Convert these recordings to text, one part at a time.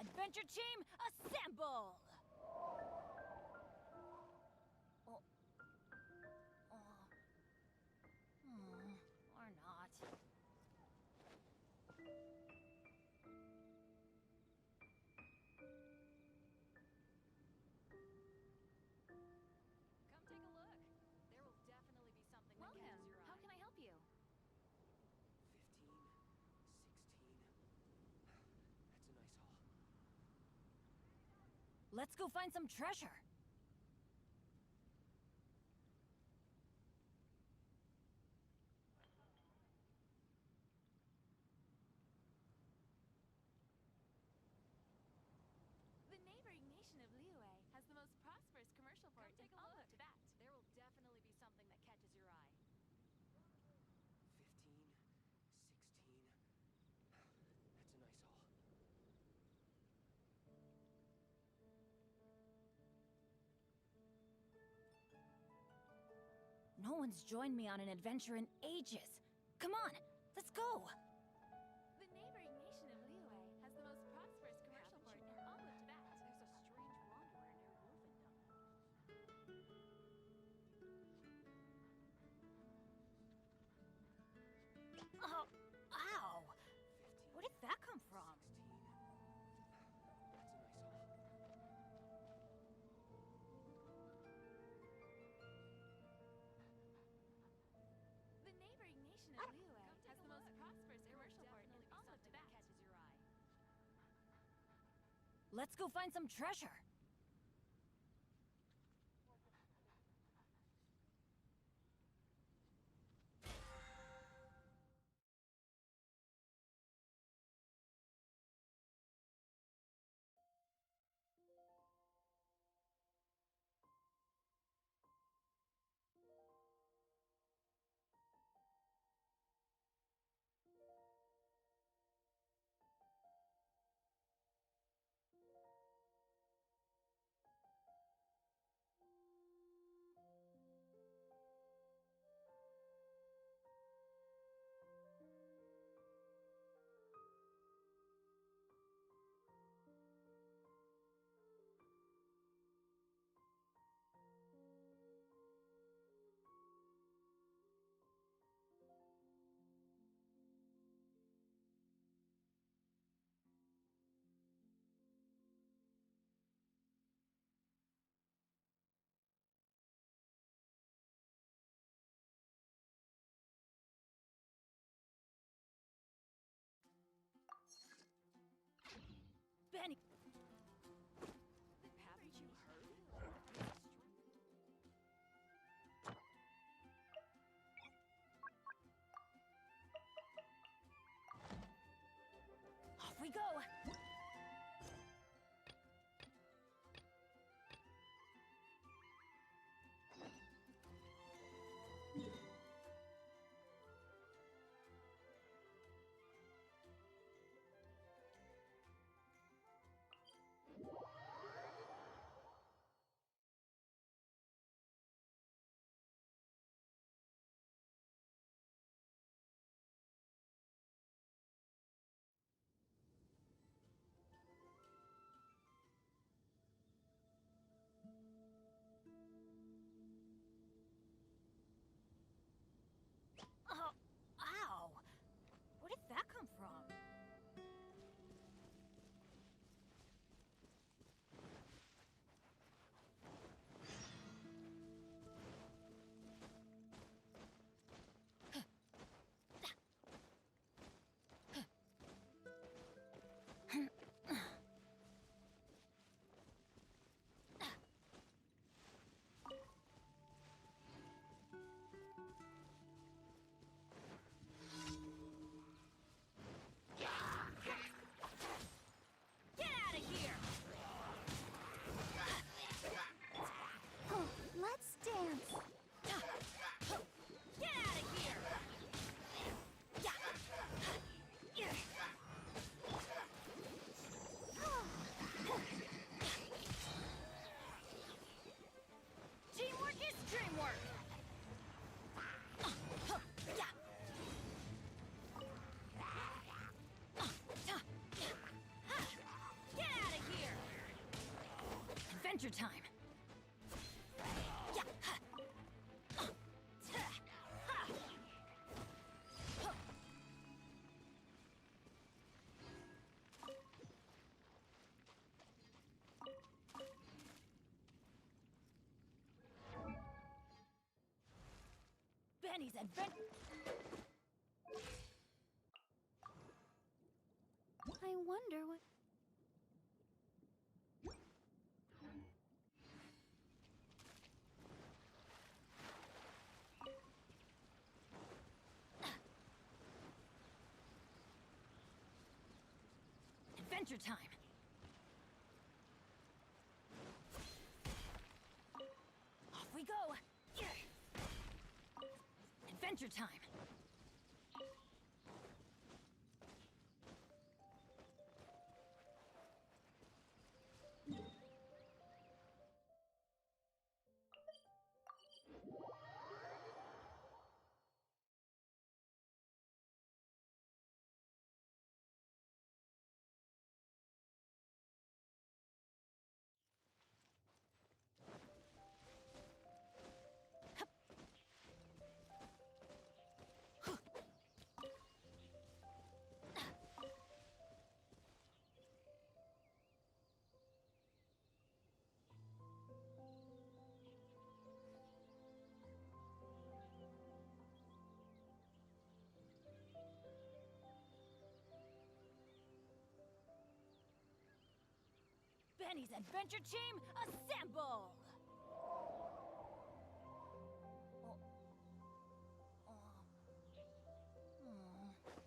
Adventure team, assemble! Oh. Or not. Come take a look. There will definitely be something that catches your eye. How can I help you? 15, 16. That's a nice haul. Let's go find some treasure. The neighboring nation of Liyue has the most prosperous commercial port in all of Tibet. There will definitely be something that catches your eye. 15, 16. That's a nice haul. No one's joined me on an adventure in ages. Come on, let's go! The neighboring nation of Liyue has the most prosperous commercial port in all of Tibet. There's a strange wanderer near Wolfendom. Oh, ow! 15, Where did that come from? 16. That's a nice haul. The neighboring nation of Liyue has the most prosperous commercial port in all of Tibet. Catches your eye. Let's go find some treasure. Benny! Haven't you heard? Off we go! Adventure time! Yeah. Benny's adventure. I wonder what... Adventure time! Off we go! Adventure time! Benny's adventure team, assemble!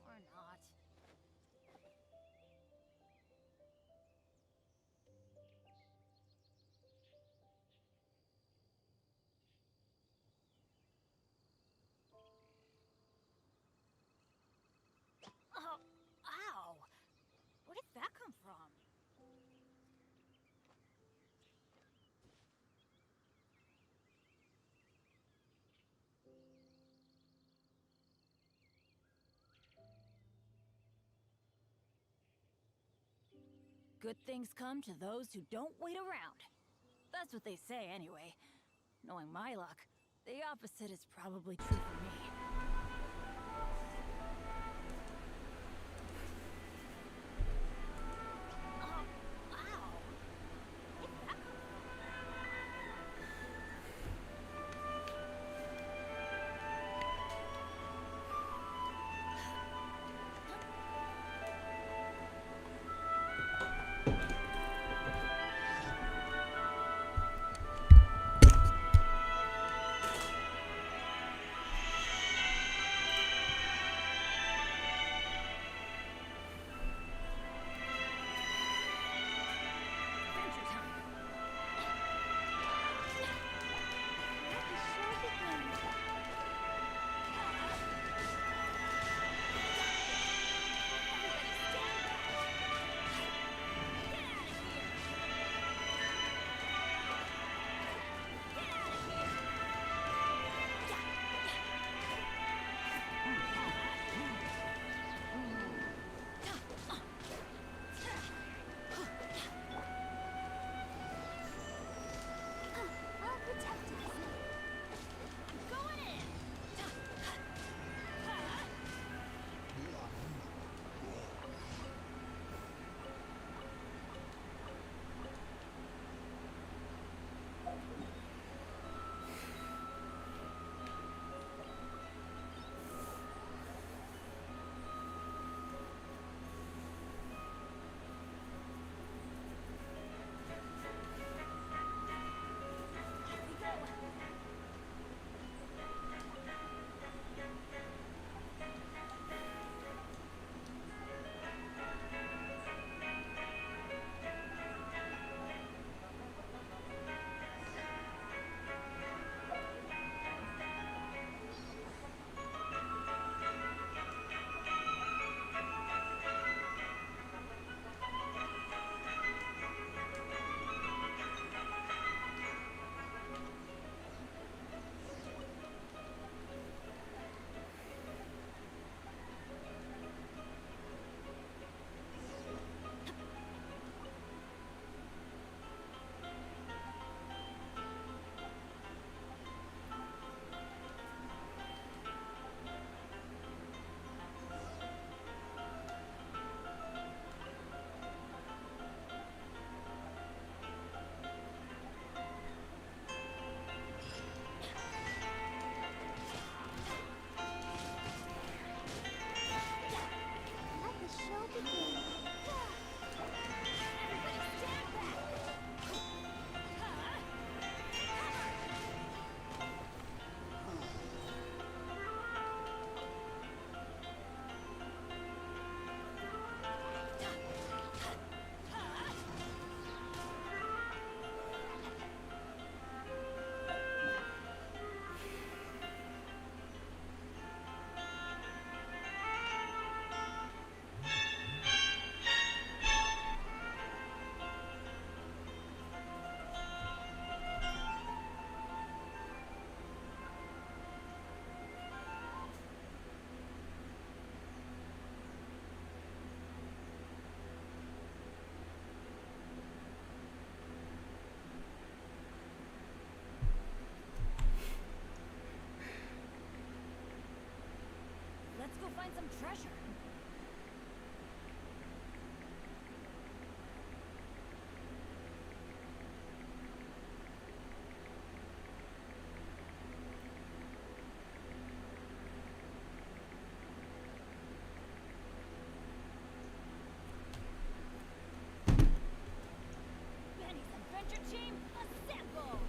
Or not. Oh, ow! Where did that come from? Good things come to those who don't wait around. That's what they say anyway. Knowing my luck, the opposite is probably true for me. Oh, ow! Where did that come from? find some treasure. Benny's Adventure Team, assemble!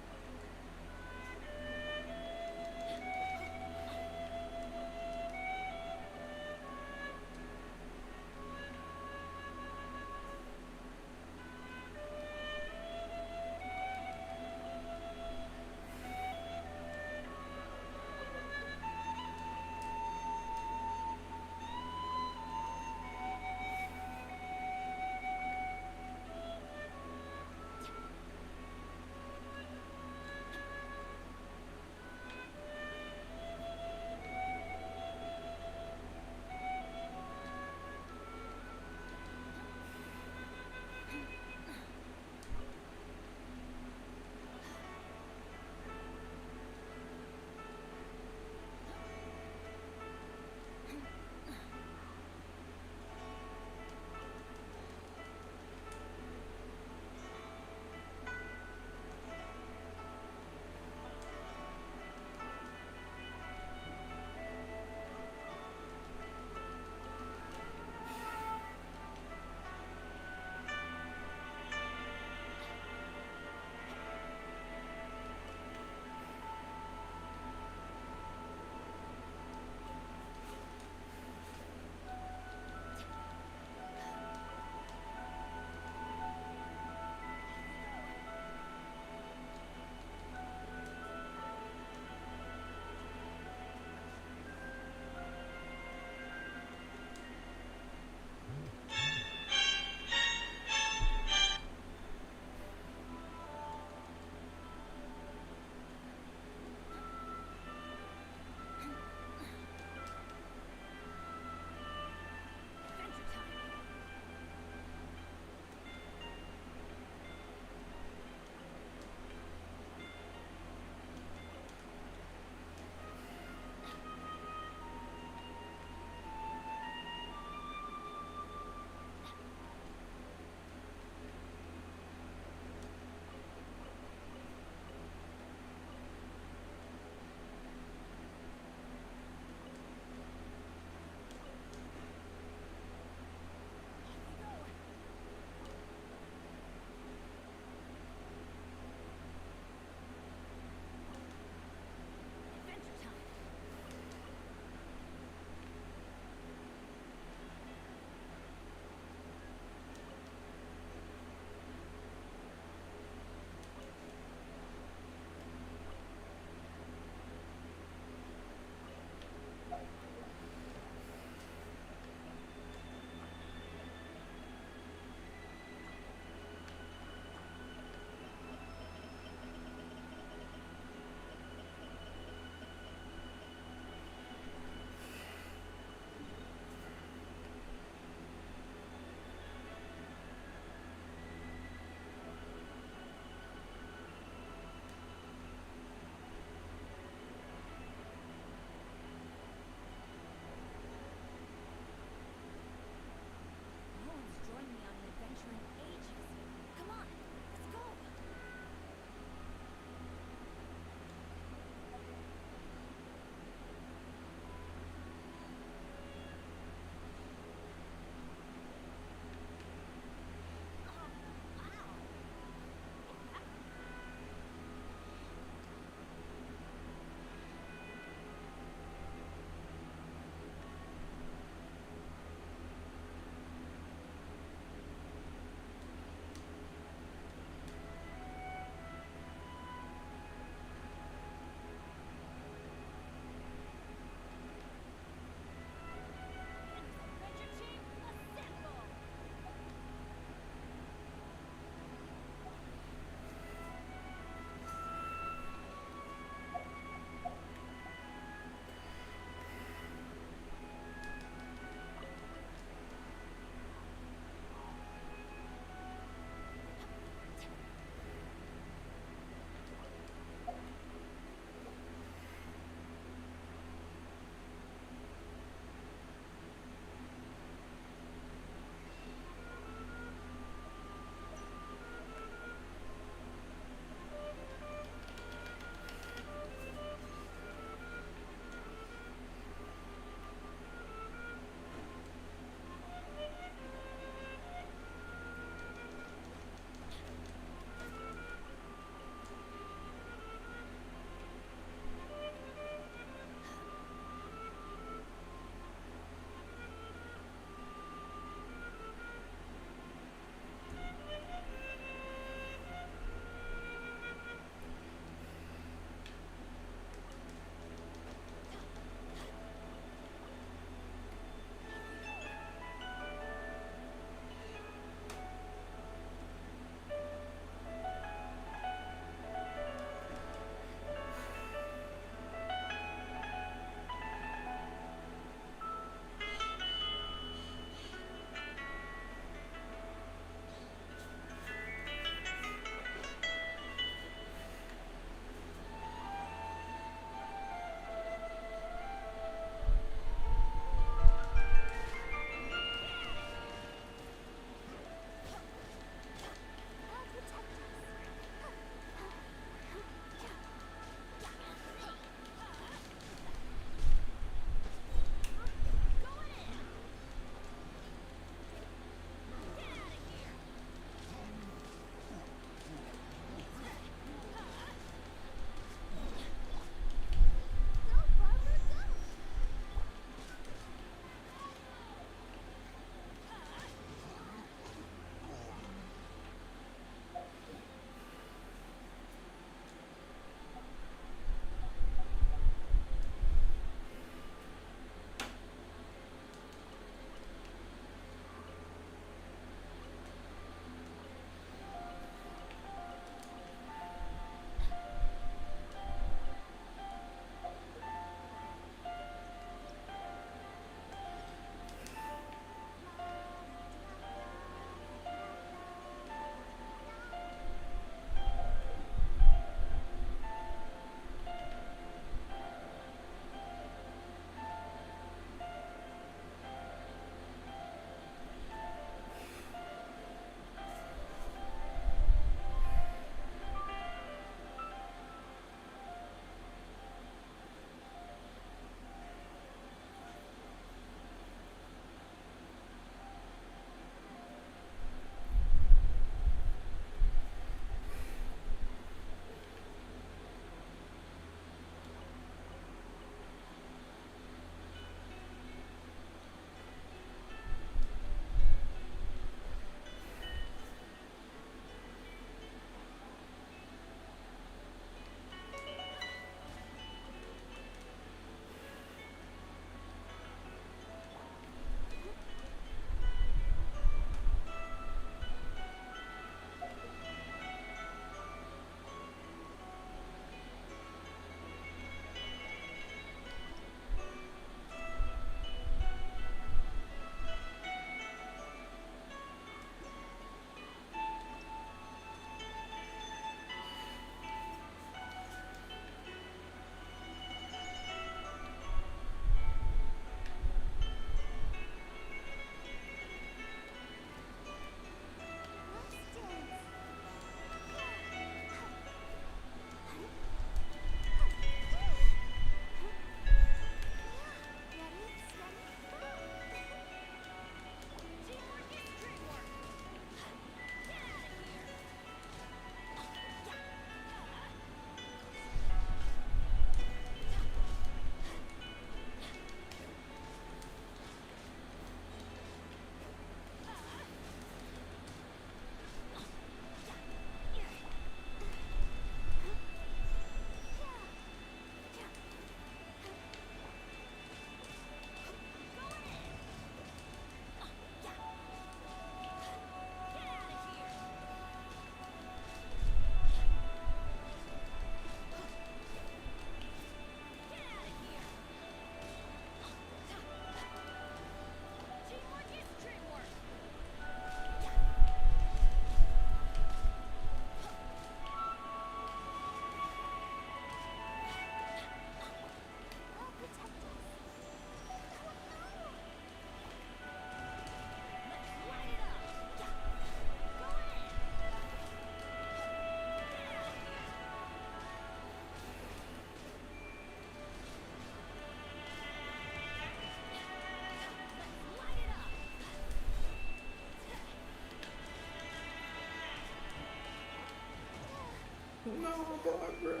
Oh, Barbara.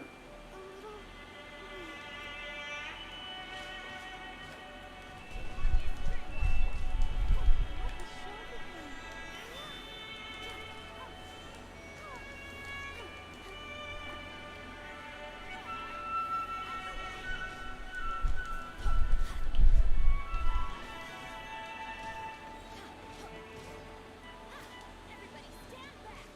Everybody stand back!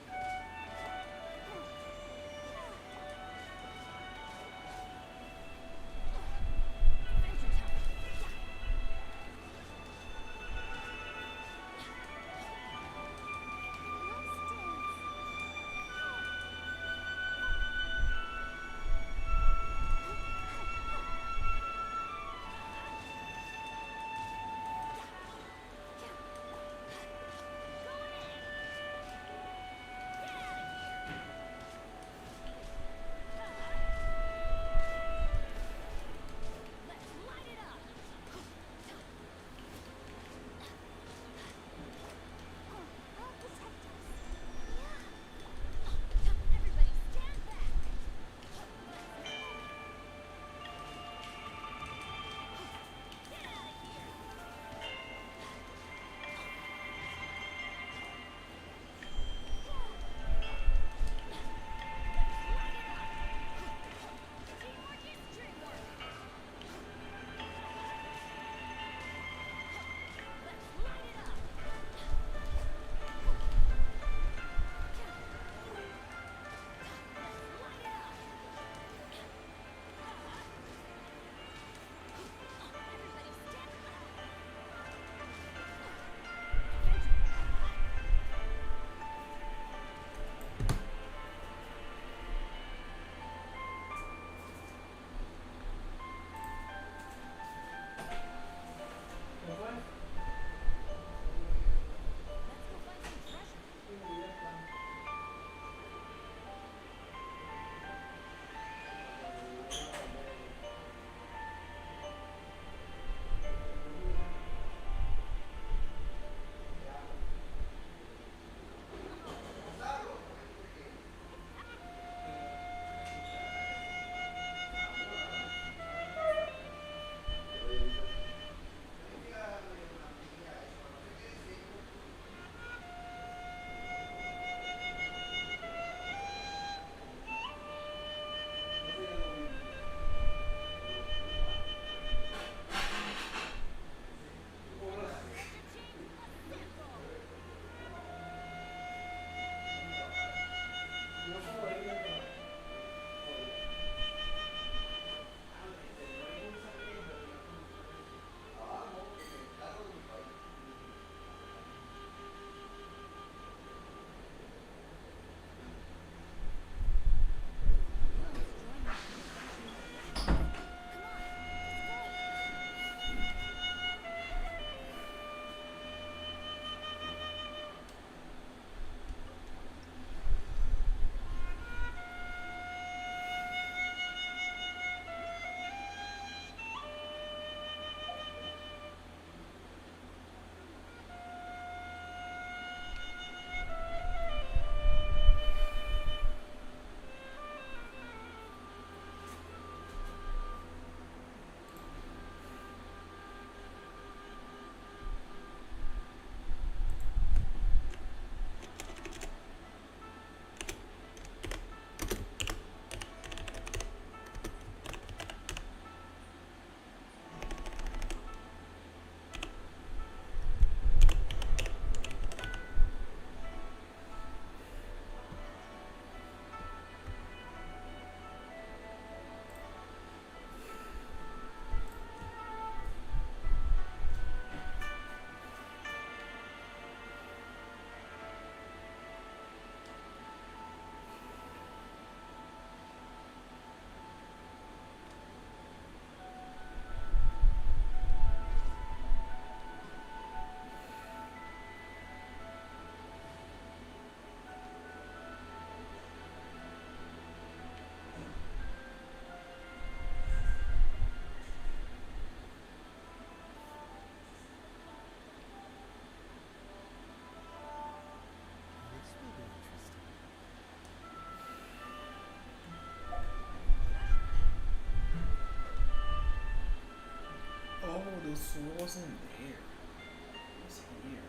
wasn't there. It was here.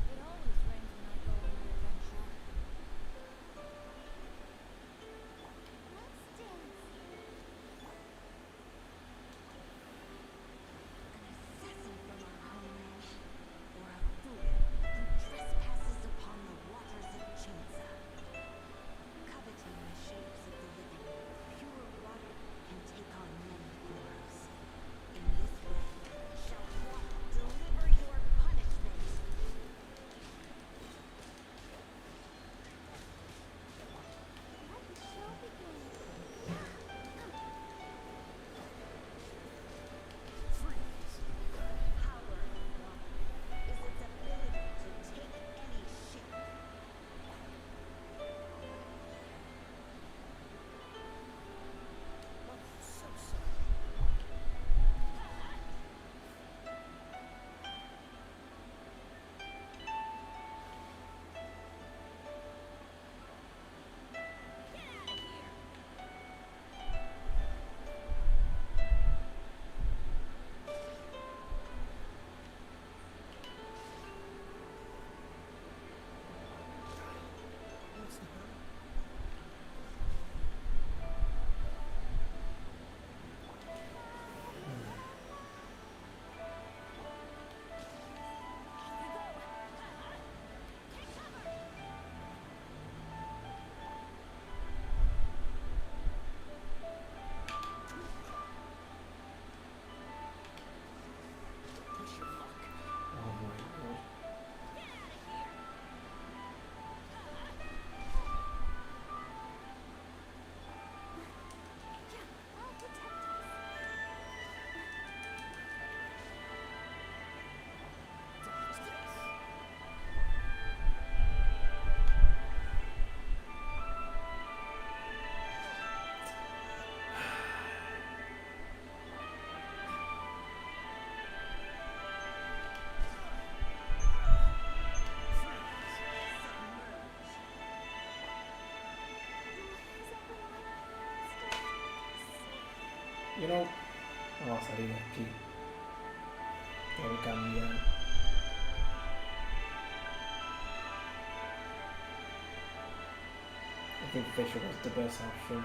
It always rains when I go on an adventure. Let's dance. An assassin from our homeland, or a fool who trespasses upon the waters of Chinza. Coveting the shapes of the living, pure water can take on many forms. In this way, shall water deliver your punishment. Let the show begin. Power of water is its ability to take any shape. So sorry. What's the hurry? Push your luck. Oh my god. I'll protect us. Dodge this. You know, vamos a salir de aquí. Tengo que cambiar. I think Fisher was the best option.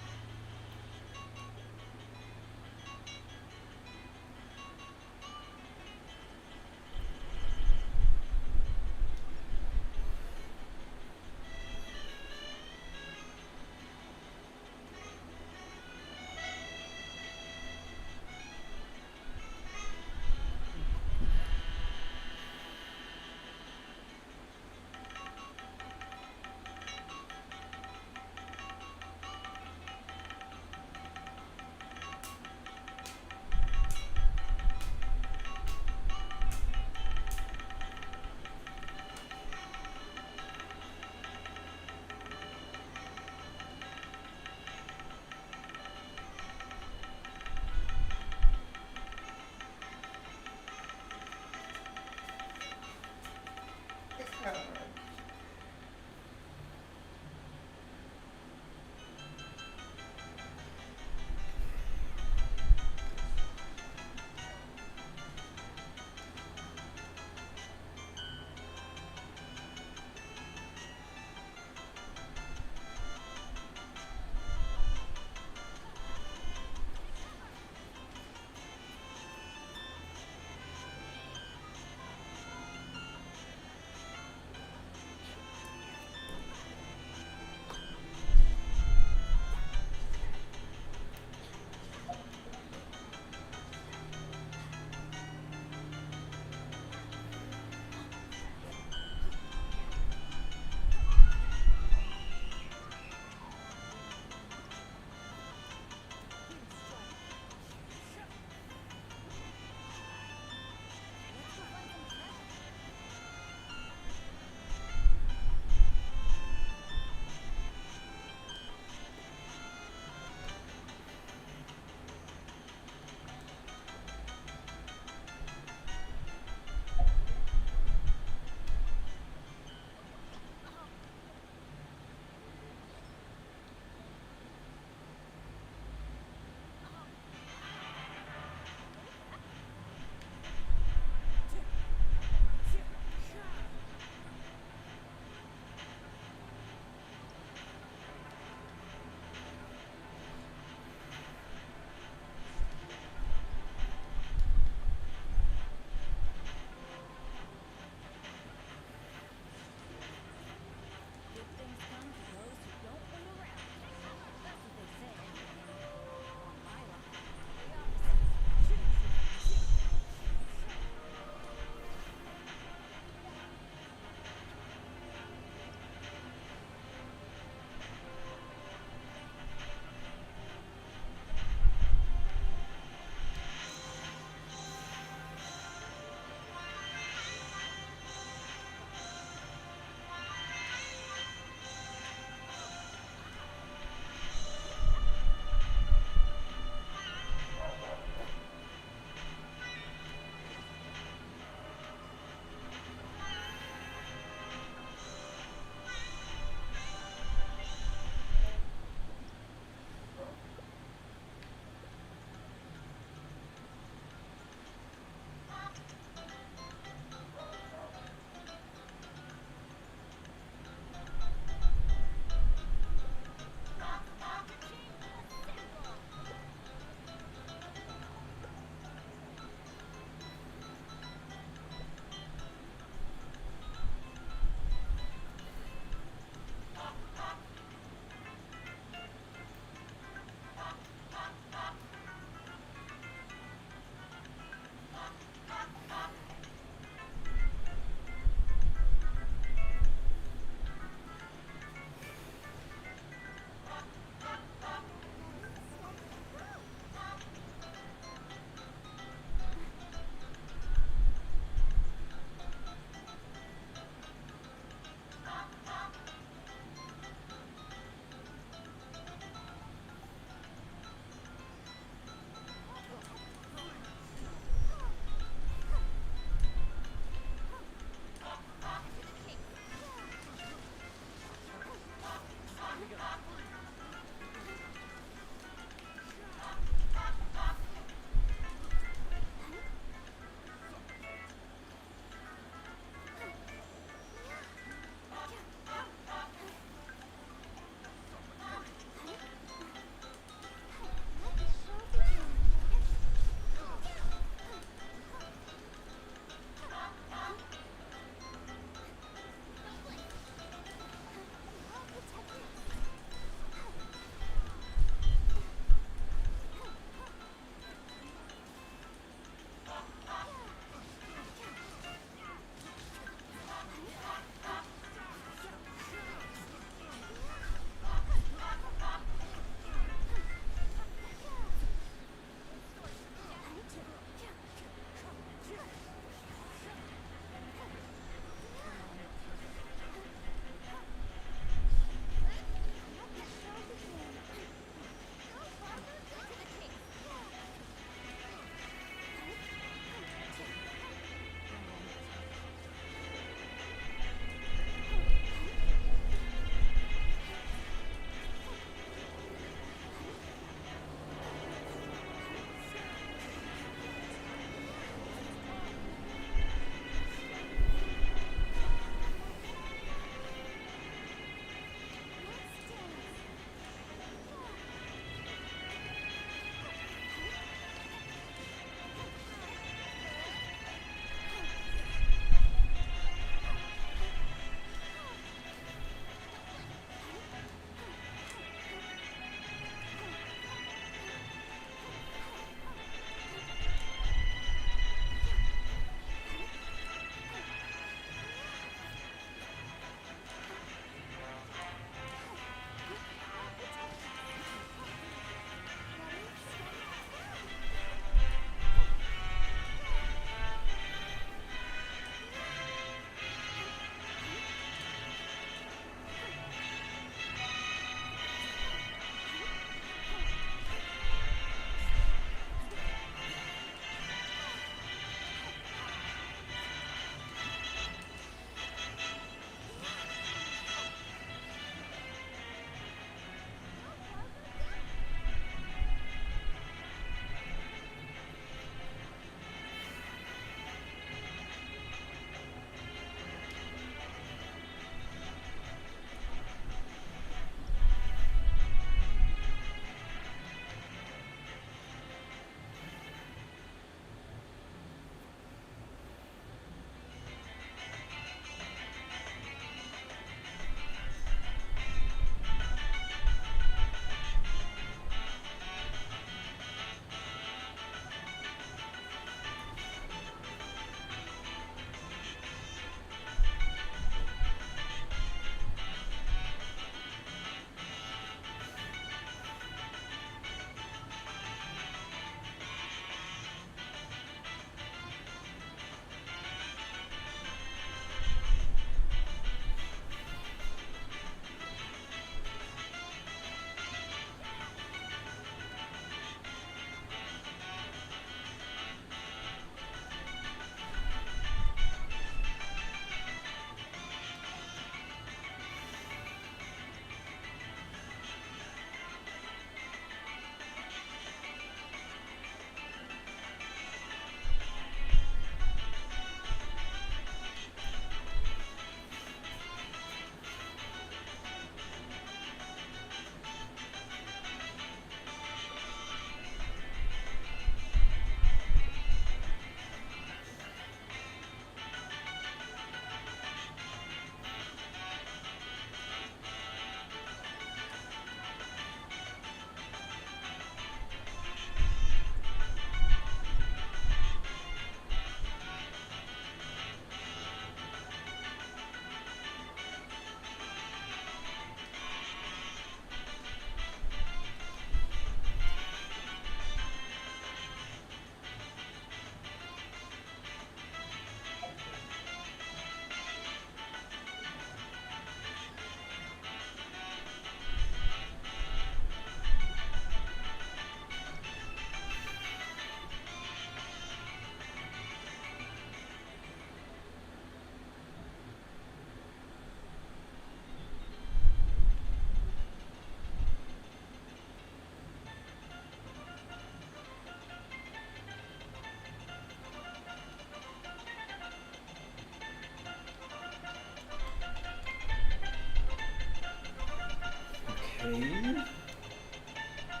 Okay. Everyone is working super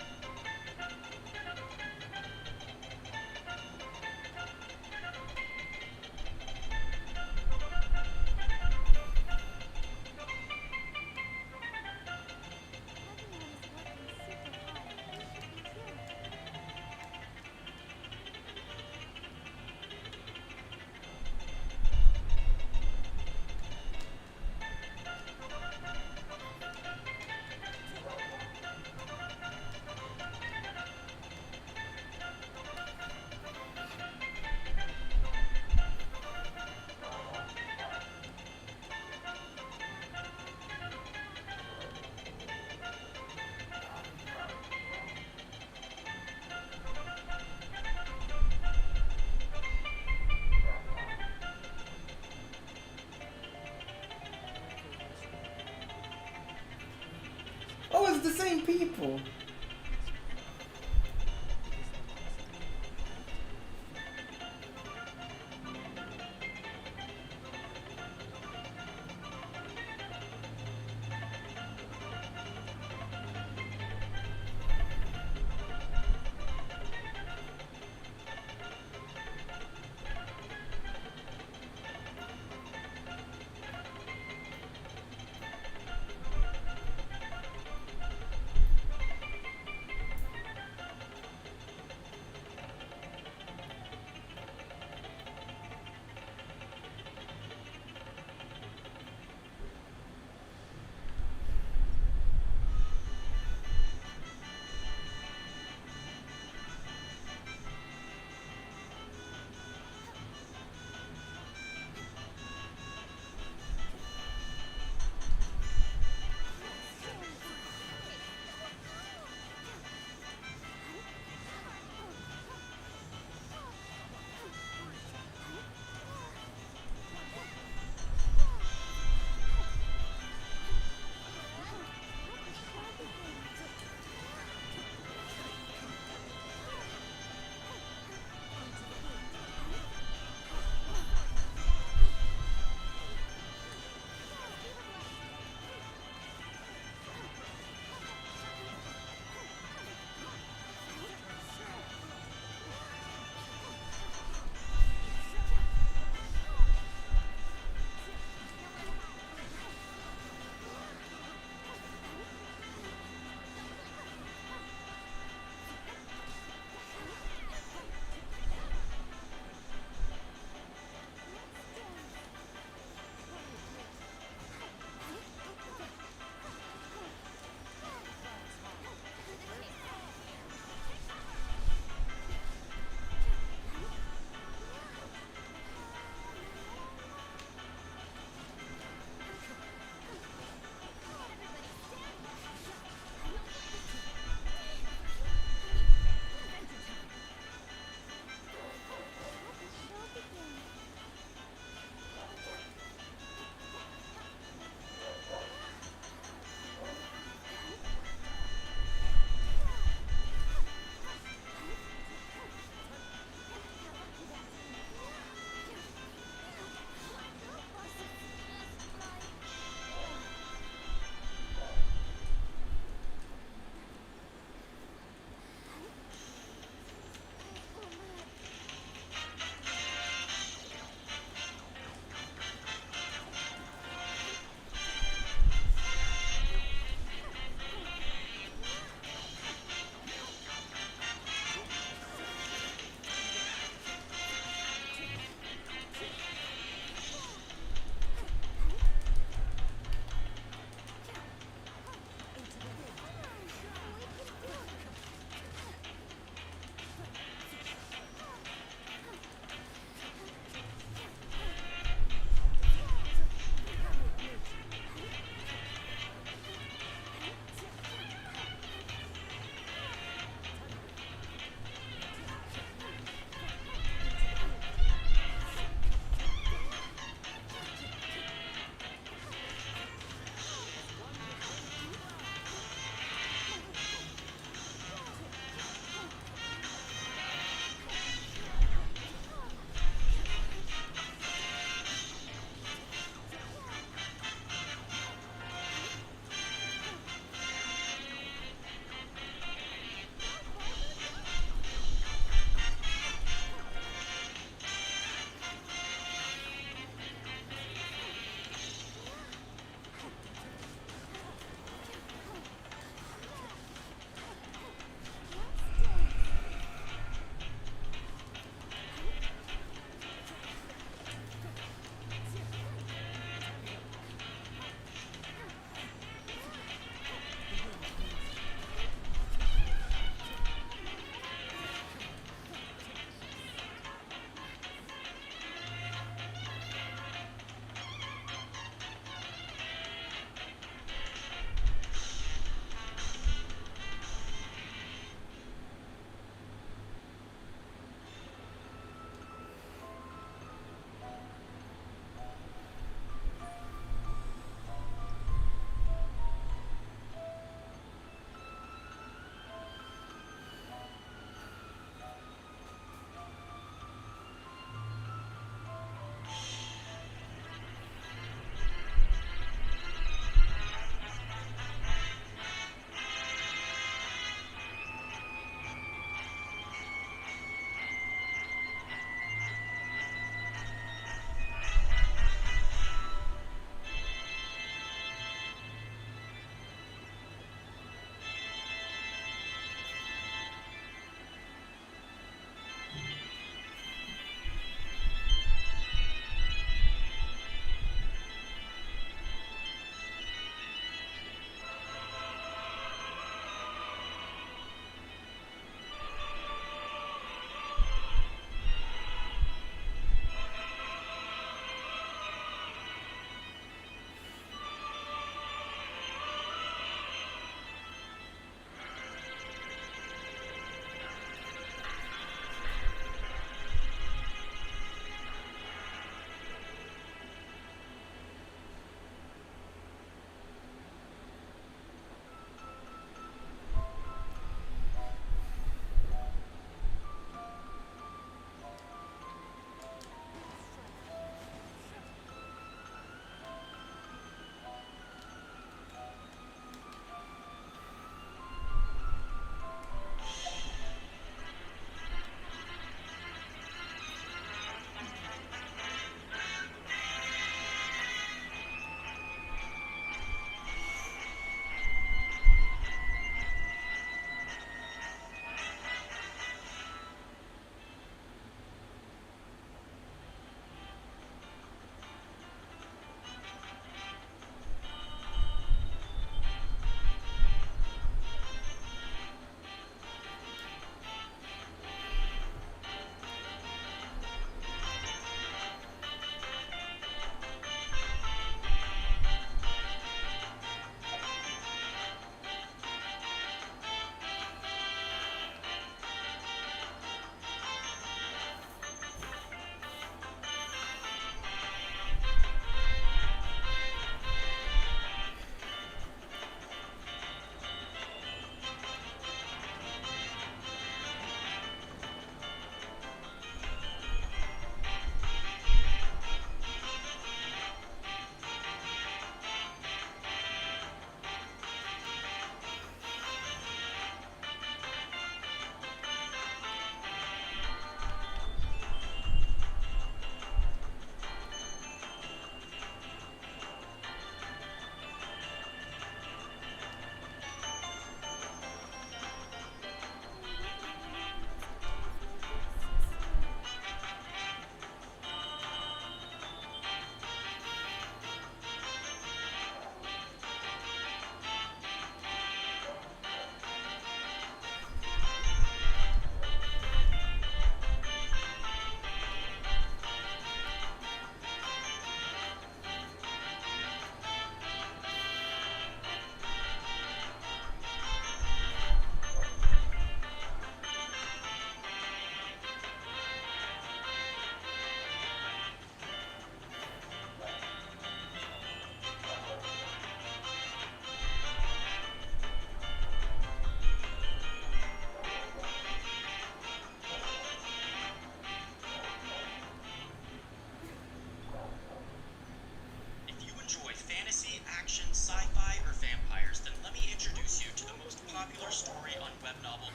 hard. They should be too. Oh, it's the same people.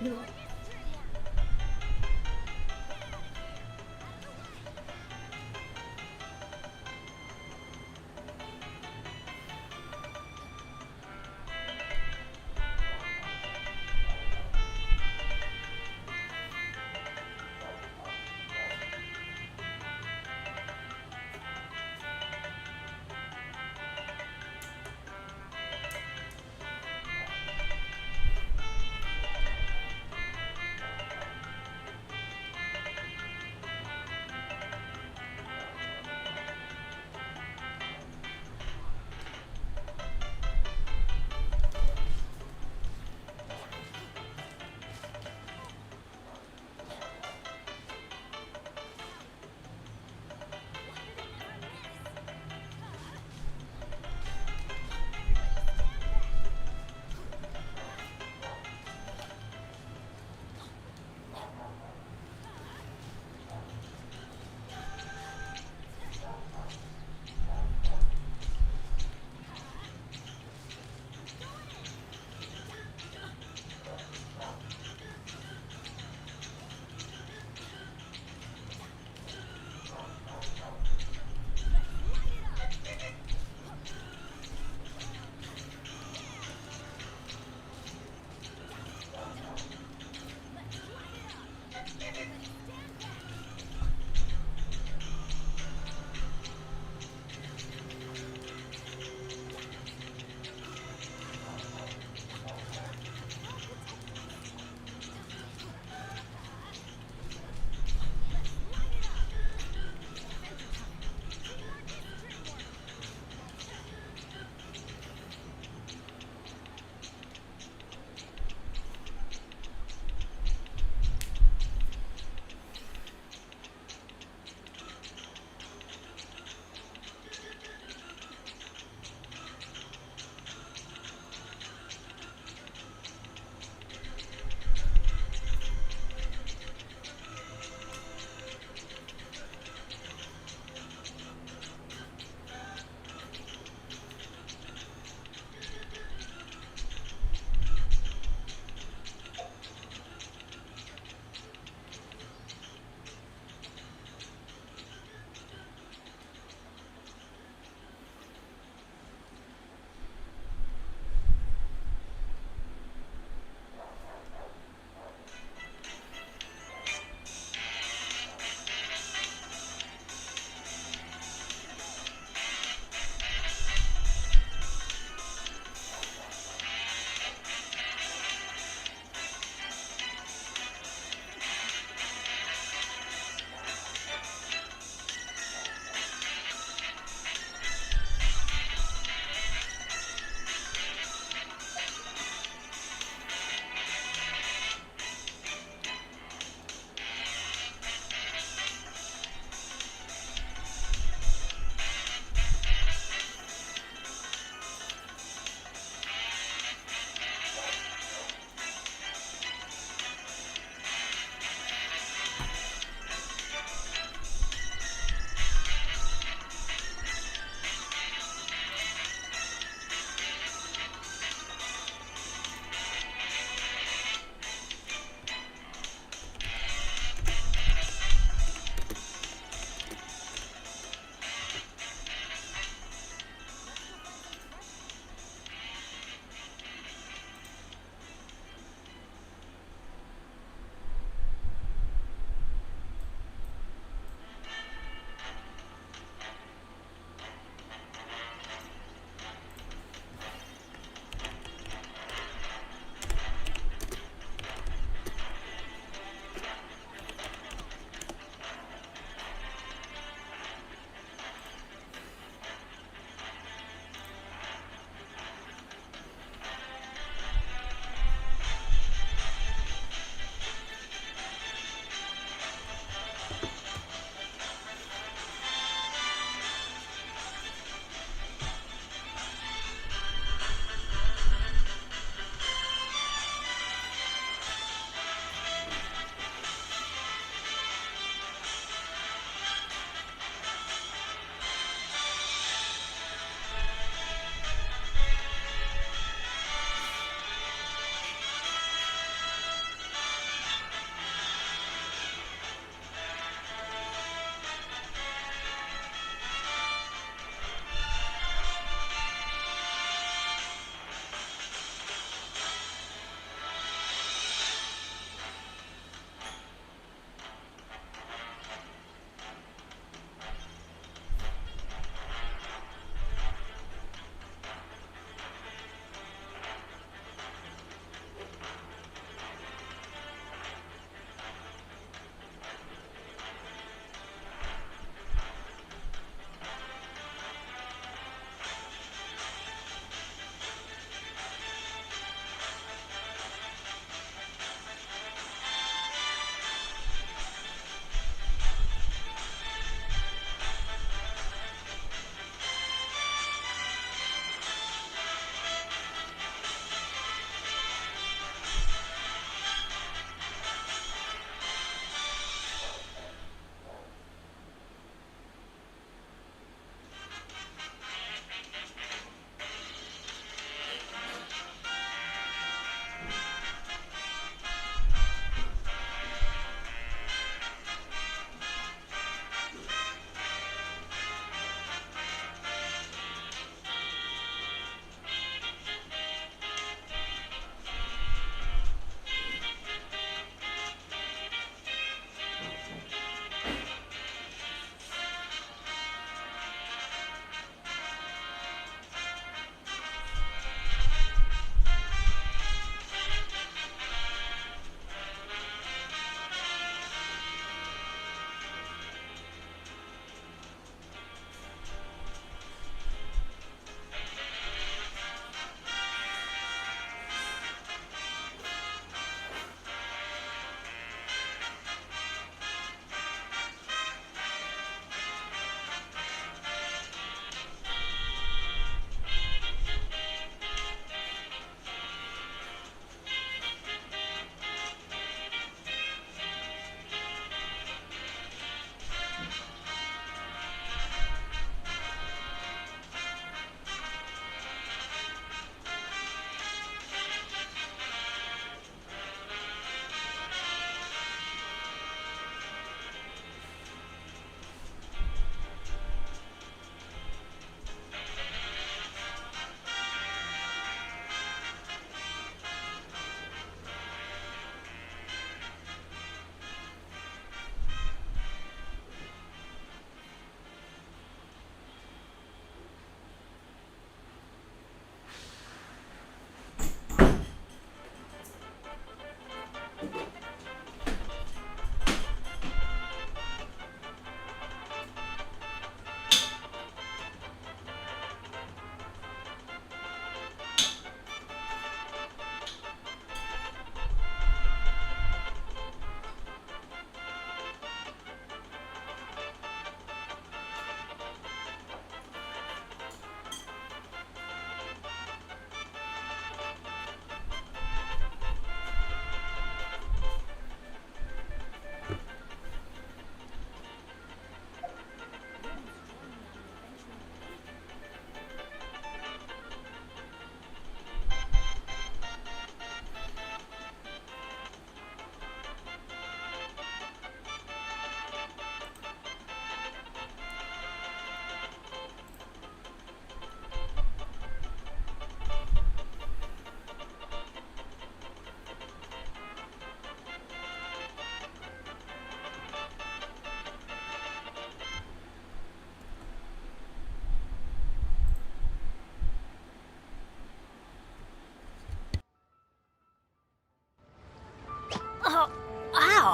No.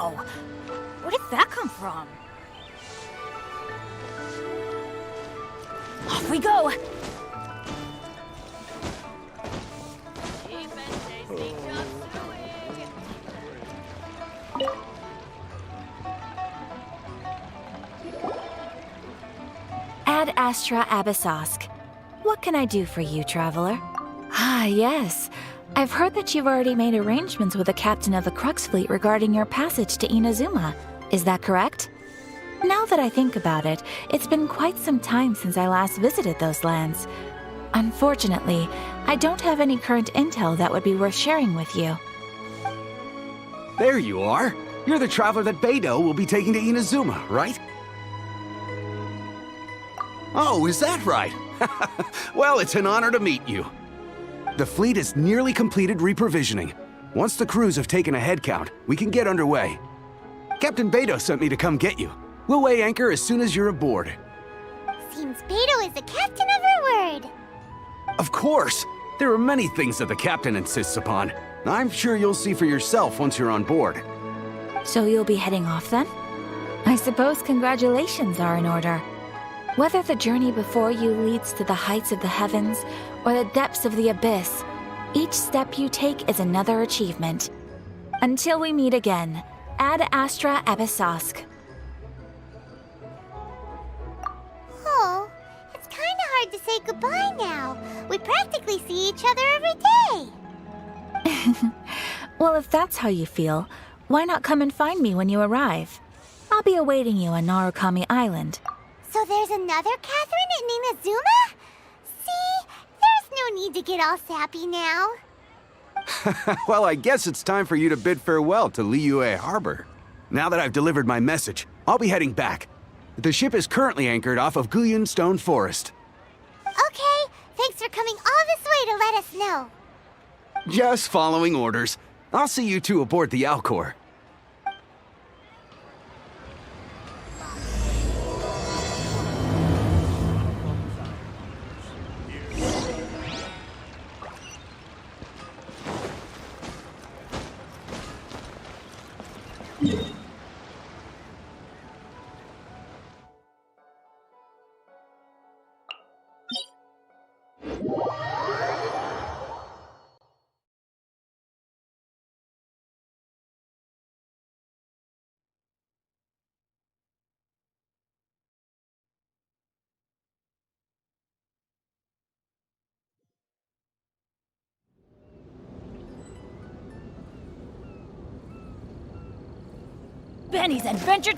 Wow! Where did that come from? Off we go! Ad Astra Abyssosk. What can I do for you, traveler? Ah, yes. I've heard that you've already made arrangements with the captain of the Crux Fleet regarding your passage to Inazuma. Is that correct? Now that I think about it, it's been quite some time since I last visited those lands. Unfortunately, I don't have any current intel that would be worth sharing with you. There you are. You're the traveler that Beidou will be taking to Inazuma, right? Oh, is that right? Well, it's an honor to meet you. The fleet has nearly completed reprovisioning. Once the crews have taken a head count, we can get underway. Captain Beidou sent me to come get you. We'll weigh anchor as soon as you're aboard. Seems Beidou is the captain of her word. Of course! There are many things that the captain insists upon. I'm sure you'll see for yourself once you're on board. So you'll be heading off then? I suppose congratulations are in order. Whether the journey before you leads to the heights of the heavens or the depths of the abyss, each step you take is another achievement. Until we meet again, Ad Astra Abyssosk. Oh, it's kinda hard to say goodbye now. We practically see each other every day. Well, if that's how you feel, why not come and find me when you arrive? I'll be awaiting you on Narukami Island. So there's another Catherine in Inazuma? See, there's no need to get all sappy now. Well, I guess it's time for you to bid farewell to Liyue Harbor. Now that I've delivered my message, I'll be heading back. The ship is currently anchored off of Guyun Stone Forest. Okay, thanks for coming all this way to let us know. Just following orders. I'll see you two aboard the Alcor. Benny's adventure.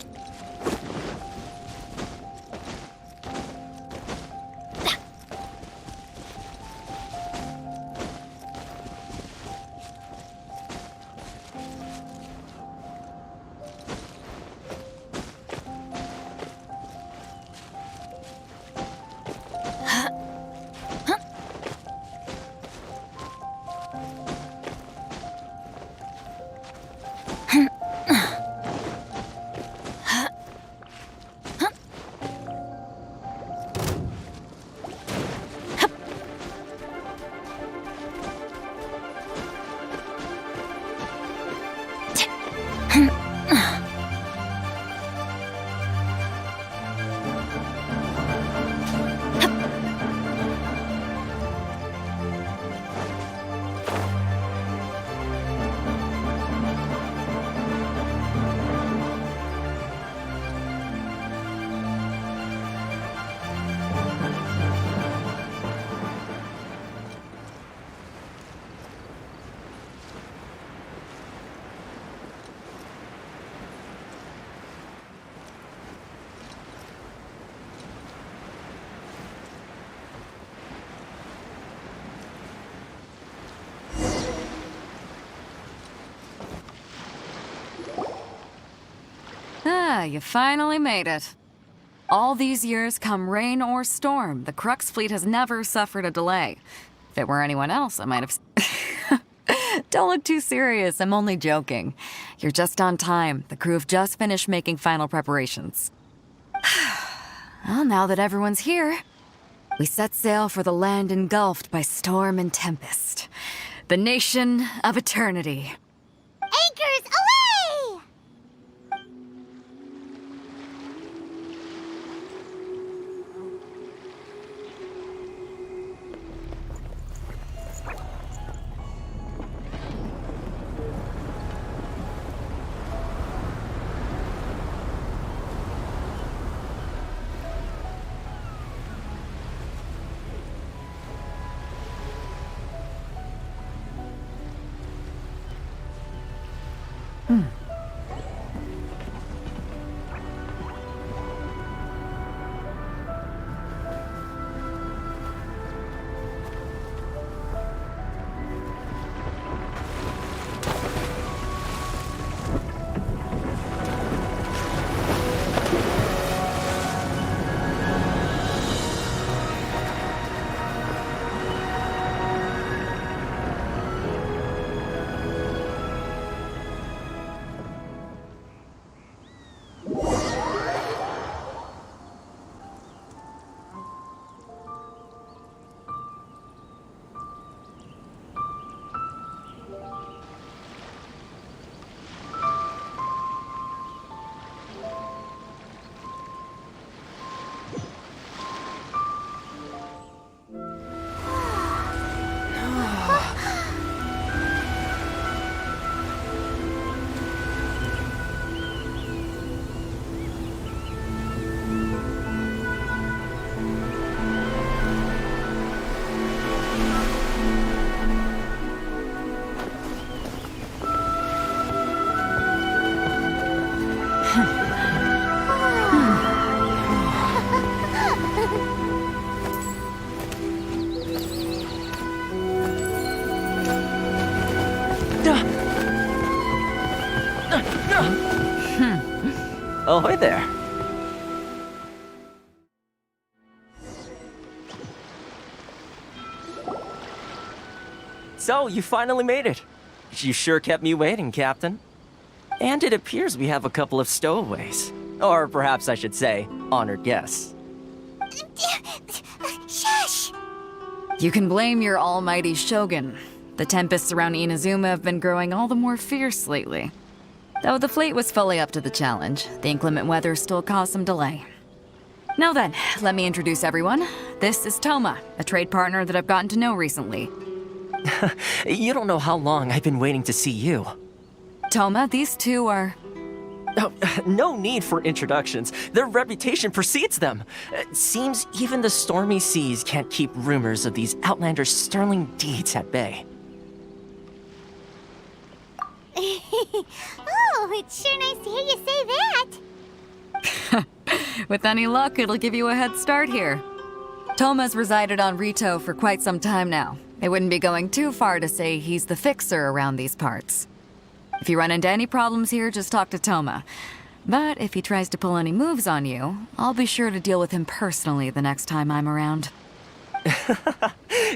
Ah, you finally made it. All these years, come rain or storm, the Crux Fleet has never suffered a delay. If it were anyone else, I might have... Don't look too serious, I'm only joking. You're just on time. The crew have just finished making final preparations. Well, now that everyone's here, we set sail for the land engulfed by storm and tempest. The nation of eternity. Anchors away! Ahoy there. So, you finally made it. You sure kept me waiting, Captain. And it appears we have a couple of stowaways. Or perhaps I should say, honored guests. Shush! You can blame your almighty shogun. The tempests around Inazuma have been growing all the more fierce lately. Though the fleet was fully up to the challenge, the inclement weather still caused some delay. Now then, let me introduce everyone. This is Toma, a trade partner that I've gotten to know recently. You don't know how long I've been waiting to see you. Toma, these two are... Oh, no need for introductions. Their reputation precedes them. Seems even the stormy seas can't keep rumors of these outlanders' sterling deeds at bay. Oh, it's sure nice to hear you say that. With any luck, it'll give you a head start here. Toma's resided on Rito for quite some time now. It wouldn't be going too far to say he's the fixer around these parts. If you run into any problems here, just talk to Toma. But if he tries to pull any moves on you, I'll be sure to deal with him personally the next time I'm around.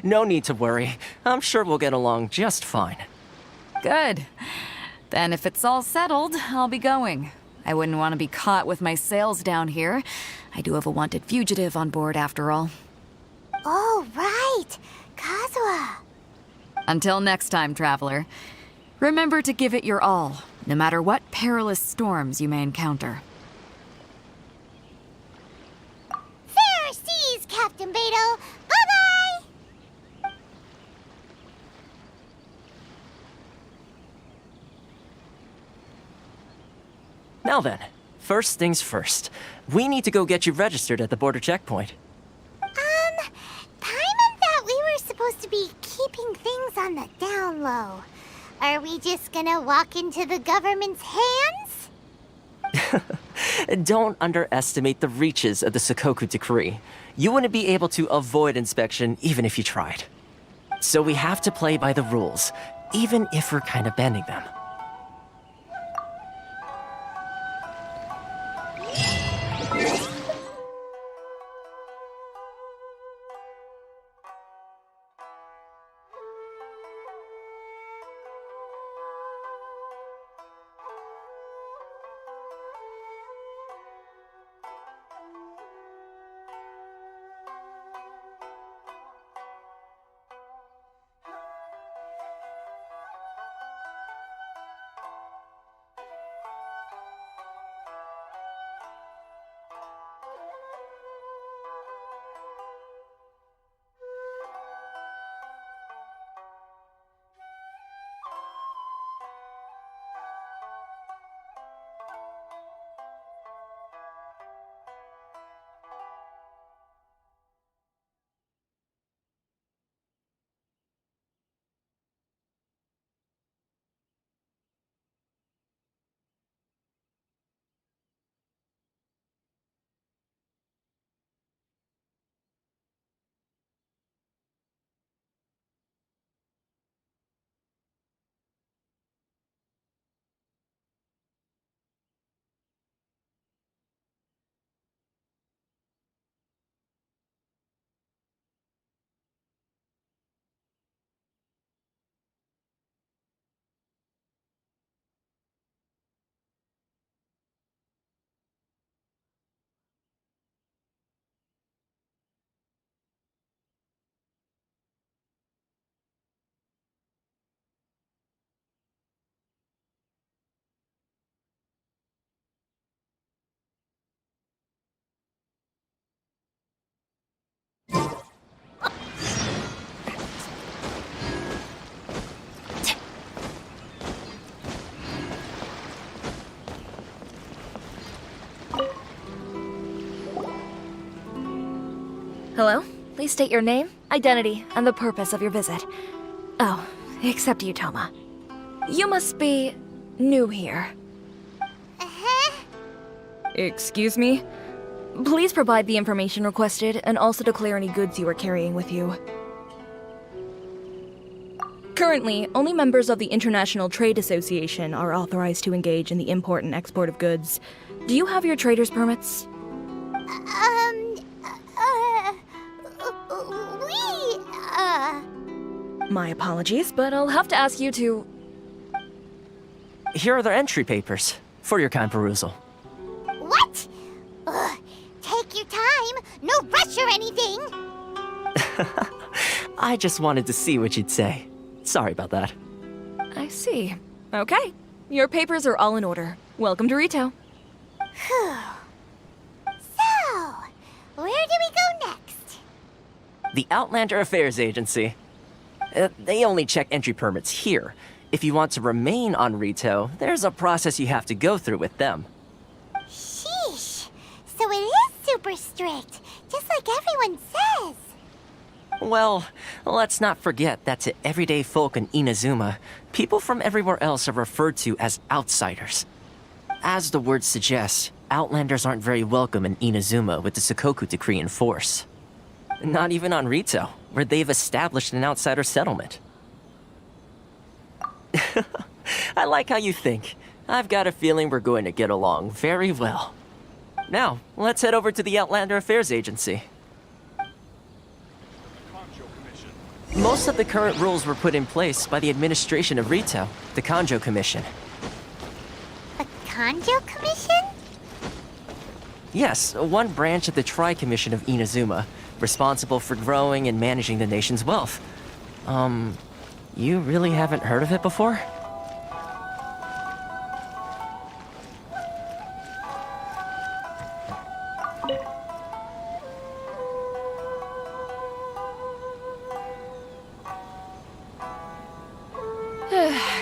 No need to worry. I'm sure we'll get along just fine. Good. Then if it's all settled, I'll be going. I wouldn't want to be caught with my sails down here. I do have a wanted fugitive on board after all. Oh, right. Kazuha. Until next time, traveler. Remember to give it your all, no matter what perilous storms you may encounter. Fair seas, Captain Beto. Bye-bye! Now then, first things first. We need to go get you registered at the border checkpoint. Paimon thought we were supposed to be keeping things on the down low. Are we just gonna walk into the government's hands? Don't underestimate the reaches of the Sakoku Decree. You wouldn't be able to avoid inspection even if you tried. So we have to play by the rules, even if we're kind of bending them. Hello? Please state your name, identity, and the purpose of your visit. Oh, except you, Toma. You must be new here. Uh-huh. Excuse me? Please provide the information requested and also declare any goods you are carrying with you. Currently, only members of the International Trade Association are authorized to engage in the import and export of goods. Do you have your trader's permits? My apologies, but I'll have to ask you to... Here are their entry papers, for your kind perusal. What? Ugh, take your time. No rush or anything. I just wanted to see what you'd say. Sorry about that. I see. Okay. Your papers are all in order. Welcome to Rito. Whew. So, where do we go next? The Outlander Affairs Agency. They only check entry permits here. If you want to remain on Rito, there's a process you have to go through with them. Sheesh. So it is super strict, just like everyone says. Well, let's not forget that to everyday folk in Inazuma, people from everywhere else are referred to as outsiders. As the word suggests, Outlanders aren't very welcome in Inazuma with the Sakoku Decree in force. Not even on Rito, where they've established an outsider settlement. I like how you think. I've got a feeling we're going to get along very well. Now, let's head over to the Outlander Affairs Agency. Most of the current rules were put in place by the administration of Rito, the Kanjo Commission. The Kanjo Commission? Yes, one branch of the Tri-Commission of Inazuma, responsible for growing and managing the nation's wealth. You really haven't heard of it before?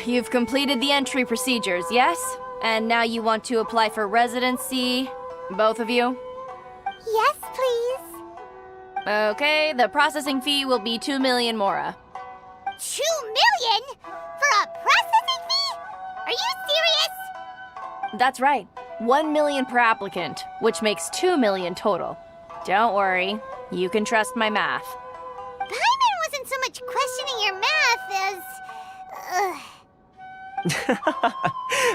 You've completed the entry procedures, yes? And now you want to apply for residency? Both of you? Yes, please. Okay, the processing fee will be 2 million mora. 2 million? For a processing fee? Are you serious? That's right. 1 million per applicant, which makes 2 million total. Don't worry, you can trust my math. Paimon wasn't so much questioning your math as...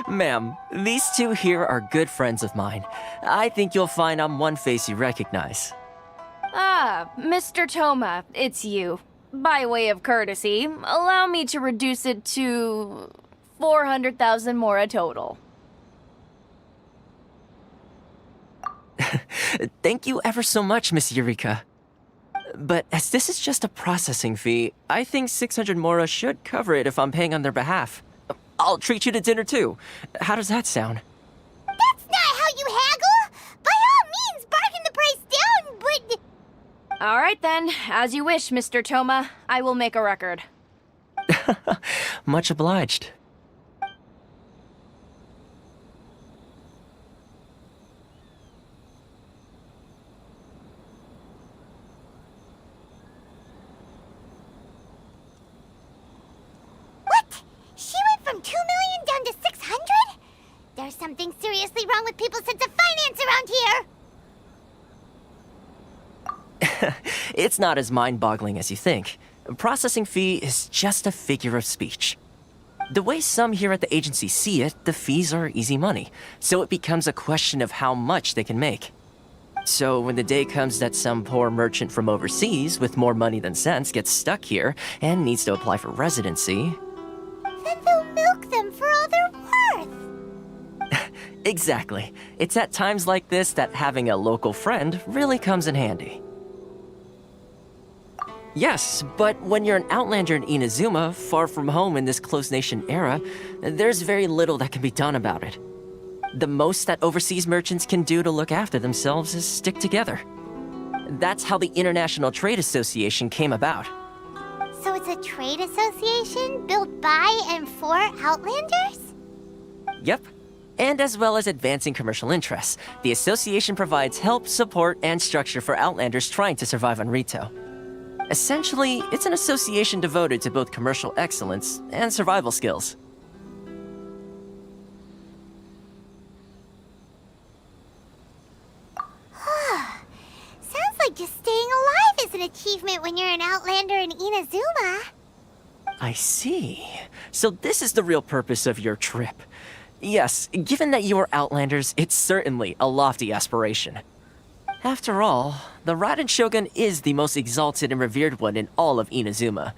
Ma'am, these two here are good friends of mine. I think you'll find I'm one face you recognize. Ah, Mr. Toma, it's you. By way of courtesy, allow me to reduce it to 400,000 mora total. Thank you ever so much, Miss Eureka. But as this is just a processing fee, I think 600 mora should cover it if I'm paying on their behalf. I'll treat you to dinner too. How does that sound? That's not how you haggle! By all means, bargain the price down, but... All right then, as you wish, Mr. Toma. I will make a record. Much obliged. What? She went from 2 million down to 600? There's something seriously wrong with people's sense of finance around here! It's not as mind-boggling as you think. Processing fee is just a figure of speech. The way some here at the agency see it, the fees are easy money, so it becomes a question of how much they can make. So when the day comes that some poor merchant from overseas with more money than sense gets stuck here and needs to apply for residency... Then they'll milk them for all they're worth! Exactly. It's at times like this that having a local friend really comes in handy. Yes, but when you're an outlander in Inazuma, far from home in this closed nation era, there's very little that can be done about it. The most that overseas merchants can do to look after themselves is stick together. That's how the International Trade Association came about. So it's a trade association built by and for Outlanders? Yep. And as well as advancing commercial interests, the association provides help, support, and structure for Outlanders trying to survive on Rito. Essentially, it's an association devoted to both commercial excellence and survival skills. Sounds like just staying alive is an achievement when you're an Outlander in Inazuma. I see. So this is the real purpose of your trip. Yes, given that you are Outlanders, it's certainly a lofty aspiration. After all, the Raiden Shogun is the most exalted and revered one in all of Inazuma.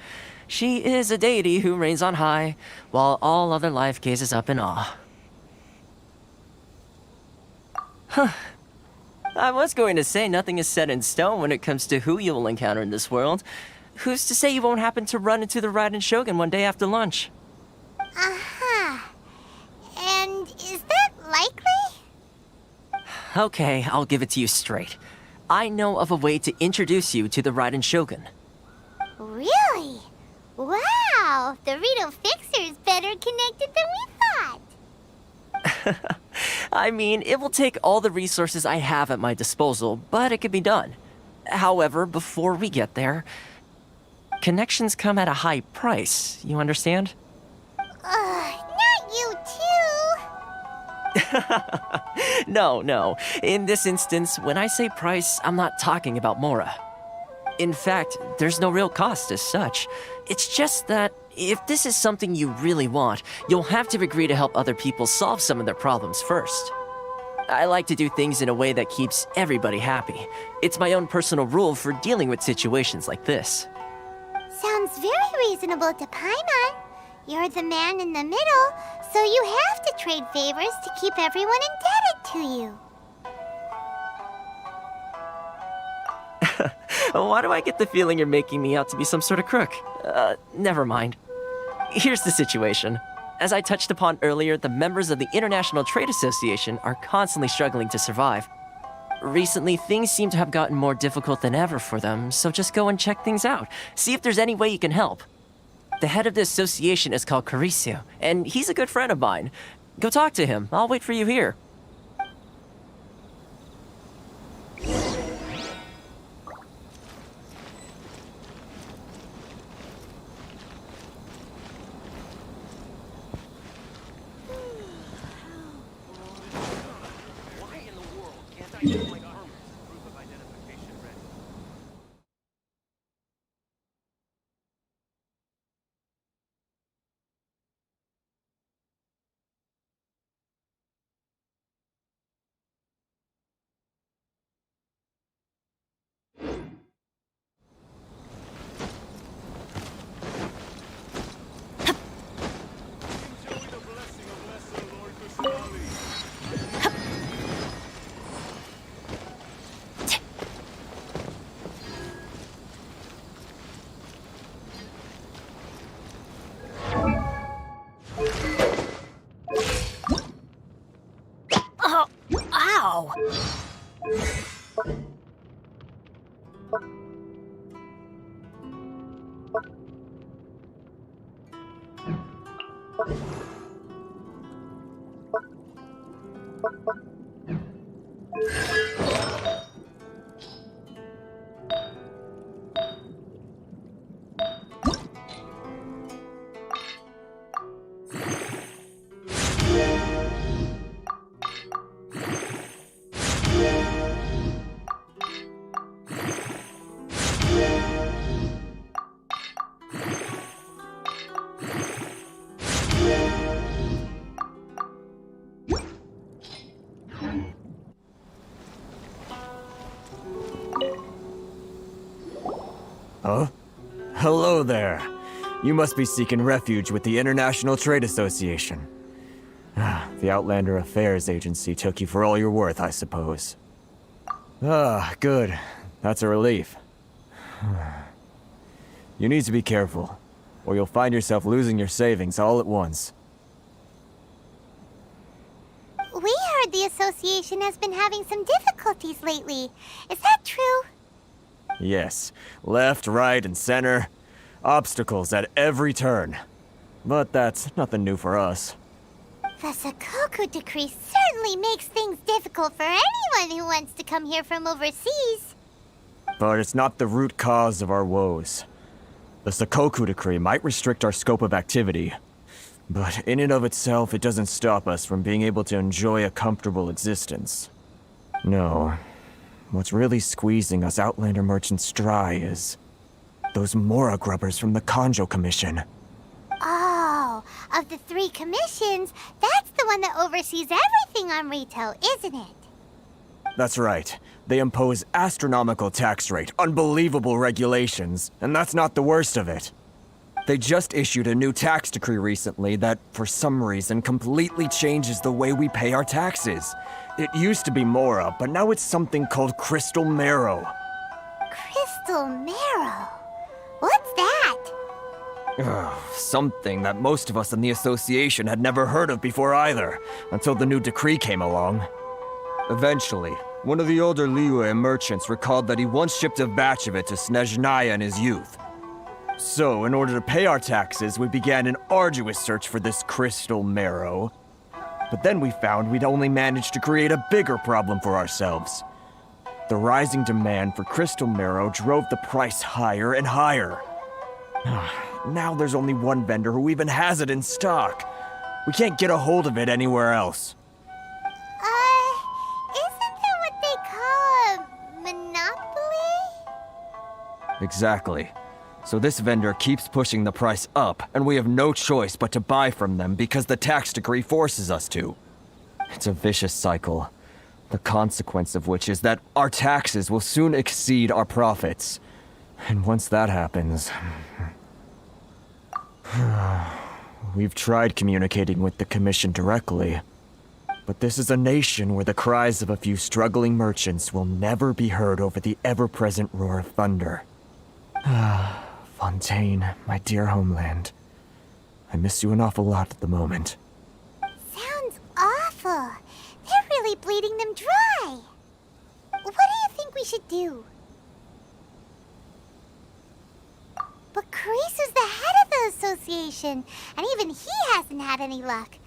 She is a deity who reigns on high, while all other life gazes up in awe. Huh. I was going to say nothing is set in stone when it comes to who you will encounter in this world. Who's to say you won't happen to run into the Raiden Shogun one day after lunch? Uh-huh. And is that likely? Okay, I'll give it to you straight. I know of a way to introduce you to the Raiden Shogun. Really? Wow! The Rito Fixer is better connected than we thought. I mean, it will take all the resources I have at my disposal, but it could be done. However, before we get there, connections come at a high price, you understand? Not you too! No. In this instance, when I say price, I'm not talking about Mora. In fact, there's no real cost as such. It's just that if this is something you really want, you'll have to agree to help other people solve some of their problems first. I like to do things in a way that keeps everybody happy. It's my own personal rule for dealing with situations like this. Sounds very reasonable to Paimon. You're the man in the middle, so you have to trade favors to keep everyone indebted to you. Why do I get the feeling you're making me out to be some sort of crook? Never mind. Here's the situation. As I touched upon earlier, the members of the International Trade Association are constantly struggling to survive. Recently, things seem to have gotten more difficult than ever for them, so just go and check things out. See if there's any way you can help. The head of the association is called Karisu, and he's a good friend of mine. Go talk to him. I'll wait for you here. Ow! Huh? Hello there. You must be seeking refuge with the International Trade Association. The Outlander Affairs Agency took you for all you're worth, I suppose. Ah, good. That's a relief. You need to be careful, or you'll find yourself losing your savings all at once. We heard the association has been having some difficulties lately. Is that true? Yes. Left, right, and center. Obstacles at every turn. But that's nothing new for us. The Sakoku decree certainly makes things difficult for anyone who wants to come here from overseas. But it's not the root cause of our woes. The Sakoku decree might restrict our scope of activity, but in and of itself, it doesn't stop us from being able to enjoy a comfortable existence. No. What's really squeezing us Outlander merchants dry is those Mora grubbers from the Kanjo Commission. of the 3 commissions, that's the one that oversees everything on Rito, isn't it? That's right. They impose astronomical tax rate, unbelievable regulations, and that's not the worst of it. They just issued a new tax decree recently that, for some reason, completely changes the way we pay our taxes. It used to be Mora, but now it's something called Crystal Marrow. Crystal Marrow? What's that? Something that most of us in the association had never heard of before either, until the new decree came along. Eventually, one of the older Liyue merchants recalled that he once shipped a batch of it to Snezhnaya in his youth. So, in order to pay our taxes, we began an arduous search for this Crystal Marrow. But then we found we'd only managed to create a bigger problem for ourselves. The rising demand for Crystal Marrow drove the price higher and higher. Now there's only one vendor who even has it in stock. We can't get a hold of it anywhere else. Isn't that what they call a monopoly? Exactly. So this vendor keeps pushing the price up, and we have no choice but to buy from them because the tax decree forces us to. It's a vicious cycle, the consequence of which is that our taxes will soon exceed our profits. And once that happens... We've tried communicating with the Commission directly, but this is a nation where the cries of a few struggling merchants will never be heard over the ever-present roar of thunder. Fontaine, my dear homeland. I miss you an awful lot at the moment. Sounds awful. They're really bleeding them dry. What do you think we should do? But Carisu's the head of the association, and even he hasn't had any luck.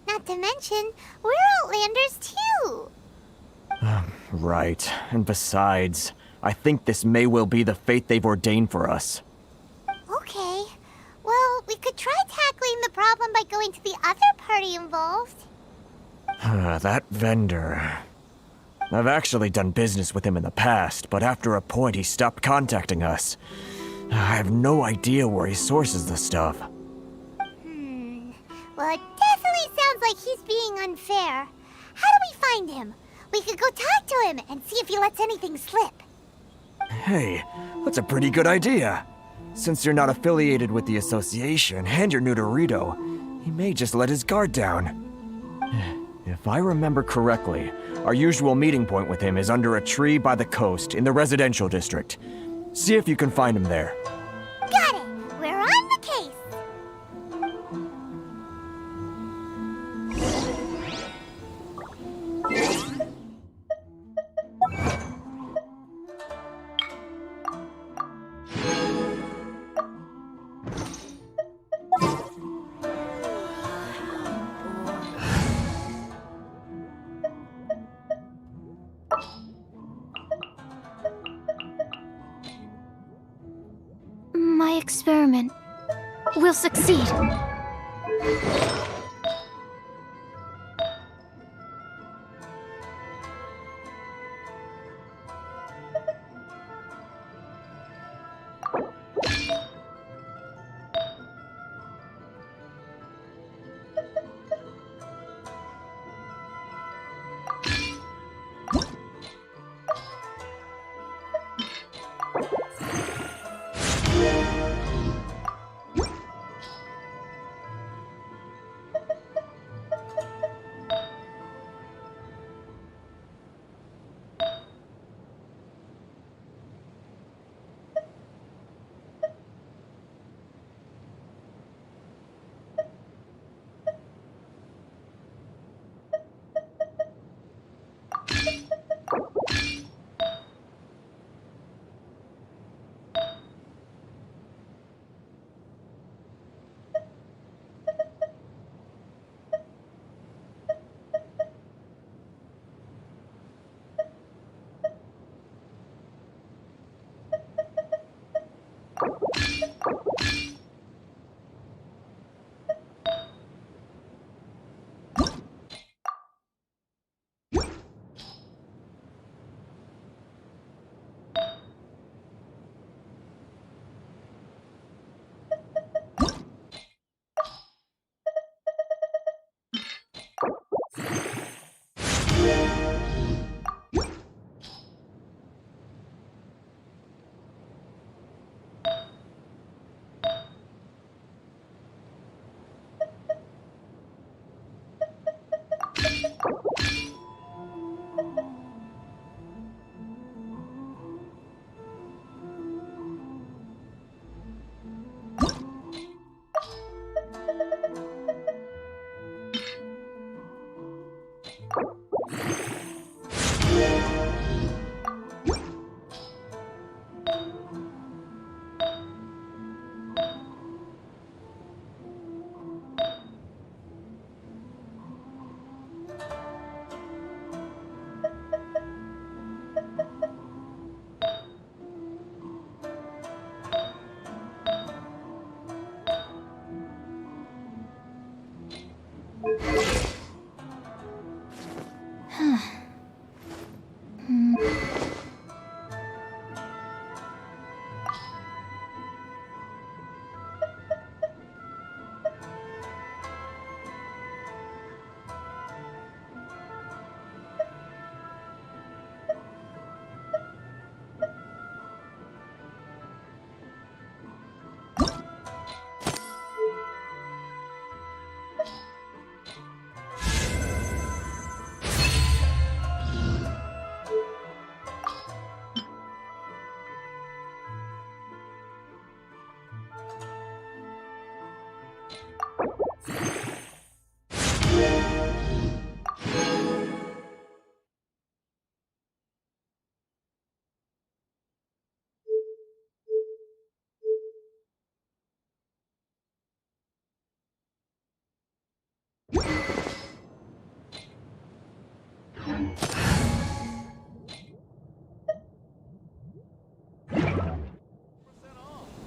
Not to mention, we're Outlanders too. Right. And besides, I think this may well be the fate they've ordained for us. Okay. Well, we could try tackling the problem by going to the other party involved. That vendor... I've actually done business with him in the past, but after a point he stopped contacting us. I have no idea where he sources the stuff. Well, it definitely sounds like he's being unfair. How do we find him? We could go talk to him and see if he lets anything slip. Hey, that's a pretty good idea. Since you're not affiliated with the association and you're new to Rito, he may just let his guard down. If I remember correctly, our usual meeting point with him is under a tree by the coast in the residential district. See if you can find him there. Got it! We're on the case! My experiment will succeed.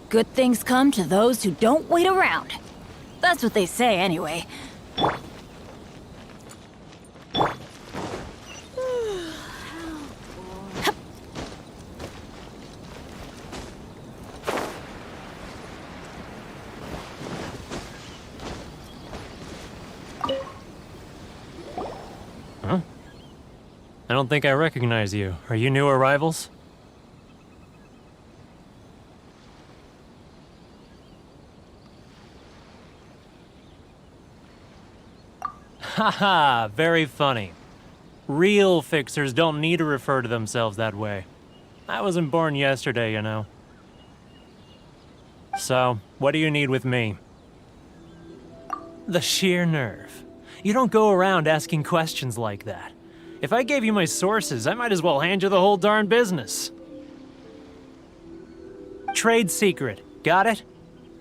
Good things come to those who don't wait around. That's what they say anyway. Huh? I don't think I recognize you. Are you new arrivals? Haha, very funny. Real fixers don't need to refer to themselves that way. I wasn't born yesterday, you know. So, what do you need with me? The sheer nerve. You don't go around asking questions like that. If I gave you my sources, I might as well hand you the whole darn business. Trade secret, got it?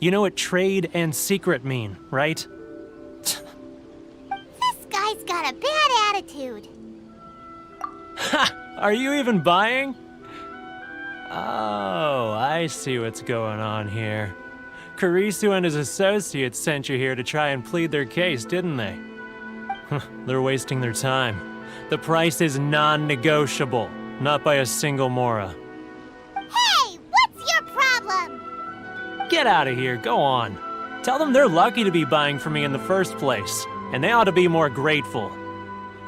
You know what trade and secret mean, right? This guy's got a bad attitude. Ha! Are you even buying? Oh, I see what's going on here. Kurisu and his associates sent you here to try and plead their case, didn't they? They're wasting their time. The price is non-negotiable, not by a single Mora. Hey, what's your problem? Get out of here, go on. Tell them they're lucky to be buying from me in the first place, and they ought to be more grateful.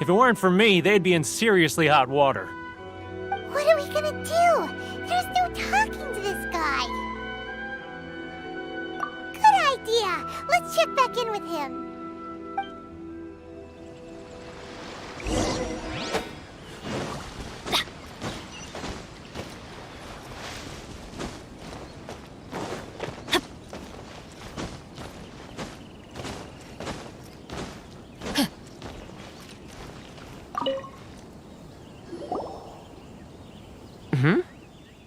If it weren't for me, they'd be in seriously hot water. What are we gonna do? There's no talking to this guy. Good idea. Let's check back in with him.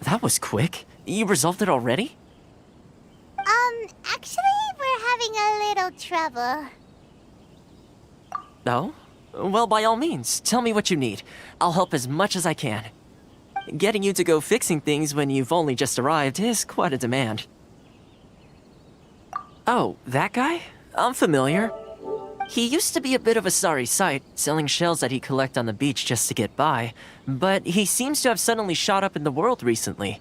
That was quick. You resolved it already? Actually, we're having a little trouble. Oh? Well, by all means, tell me what you need. I'll help as much as I can. Getting you to go fixing things when you've only just arrived is quite a demand. Oh, that guy? I'm familiar. He used to be a bit of a sorry sight, selling shells that he'd collect on the beach just to get by, but he seems to have suddenly shot up in the world recently.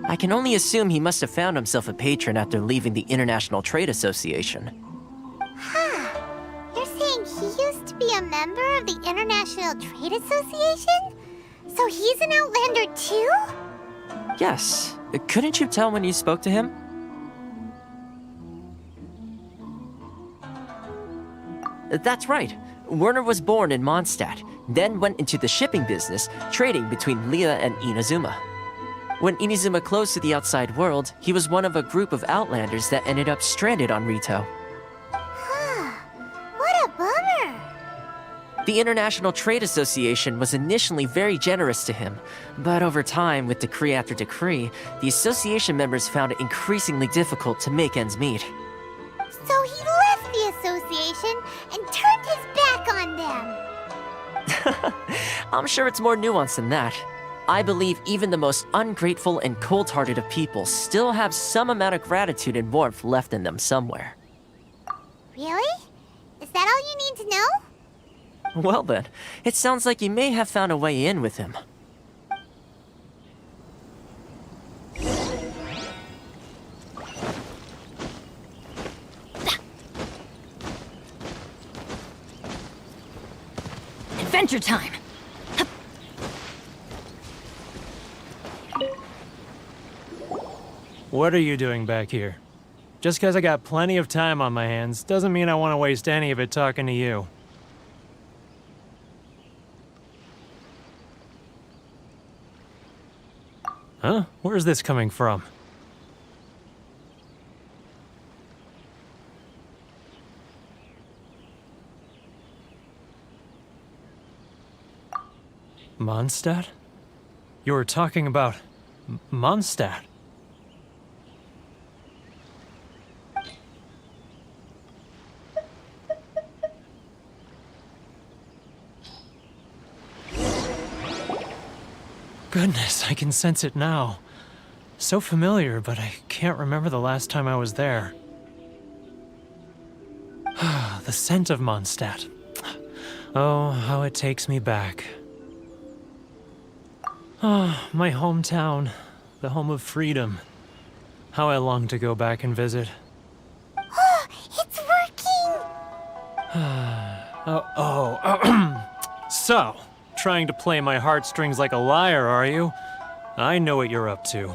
I can only assume he must have found himself a patron after leaving the International Trade Association. Huh. You're saying he used to be a member of the International Trade Association? So he's an Outlander too? Yes. Couldn't you tell when you spoke to him? That's right. Werner was born in Mondstadt, then went into the shipping business, trading between Leah and Inazuma. When Inazuma closed to the outside world, he was one of a group of Outlanders that ended up stranded on Rito. Huh. What a bummer. The International Trade Association was initially very generous to him, but over time, with decree after decree, the association members found it increasingly difficult to make ends meet. So he left the association and turned his back on them. I'm sure it's more nuanced than that. I believe even the most ungrateful and cold-hearted of people still have some amount of gratitude and warmth left in them somewhere. Really? Is that all you need to know? Well then, it sounds like you may have found a way in with him. Adventure time! What are you doing back here? Just because I got plenty of time on my hands doesn't mean I want to waste any of it talking to you. Huh? Where's this coming from? Mondstadt? You were talking about Mondstadt. Goodness, I can sense it now. So familiar, but I can't remember the last time I was there. The scent of Mondstadt. Oh, how it takes me back. Oh, my hometown, the home of freedom. How I long to go back and visit. Oh, it's working! So, trying to play my heartstrings like a liar, are you? I know what you're up to.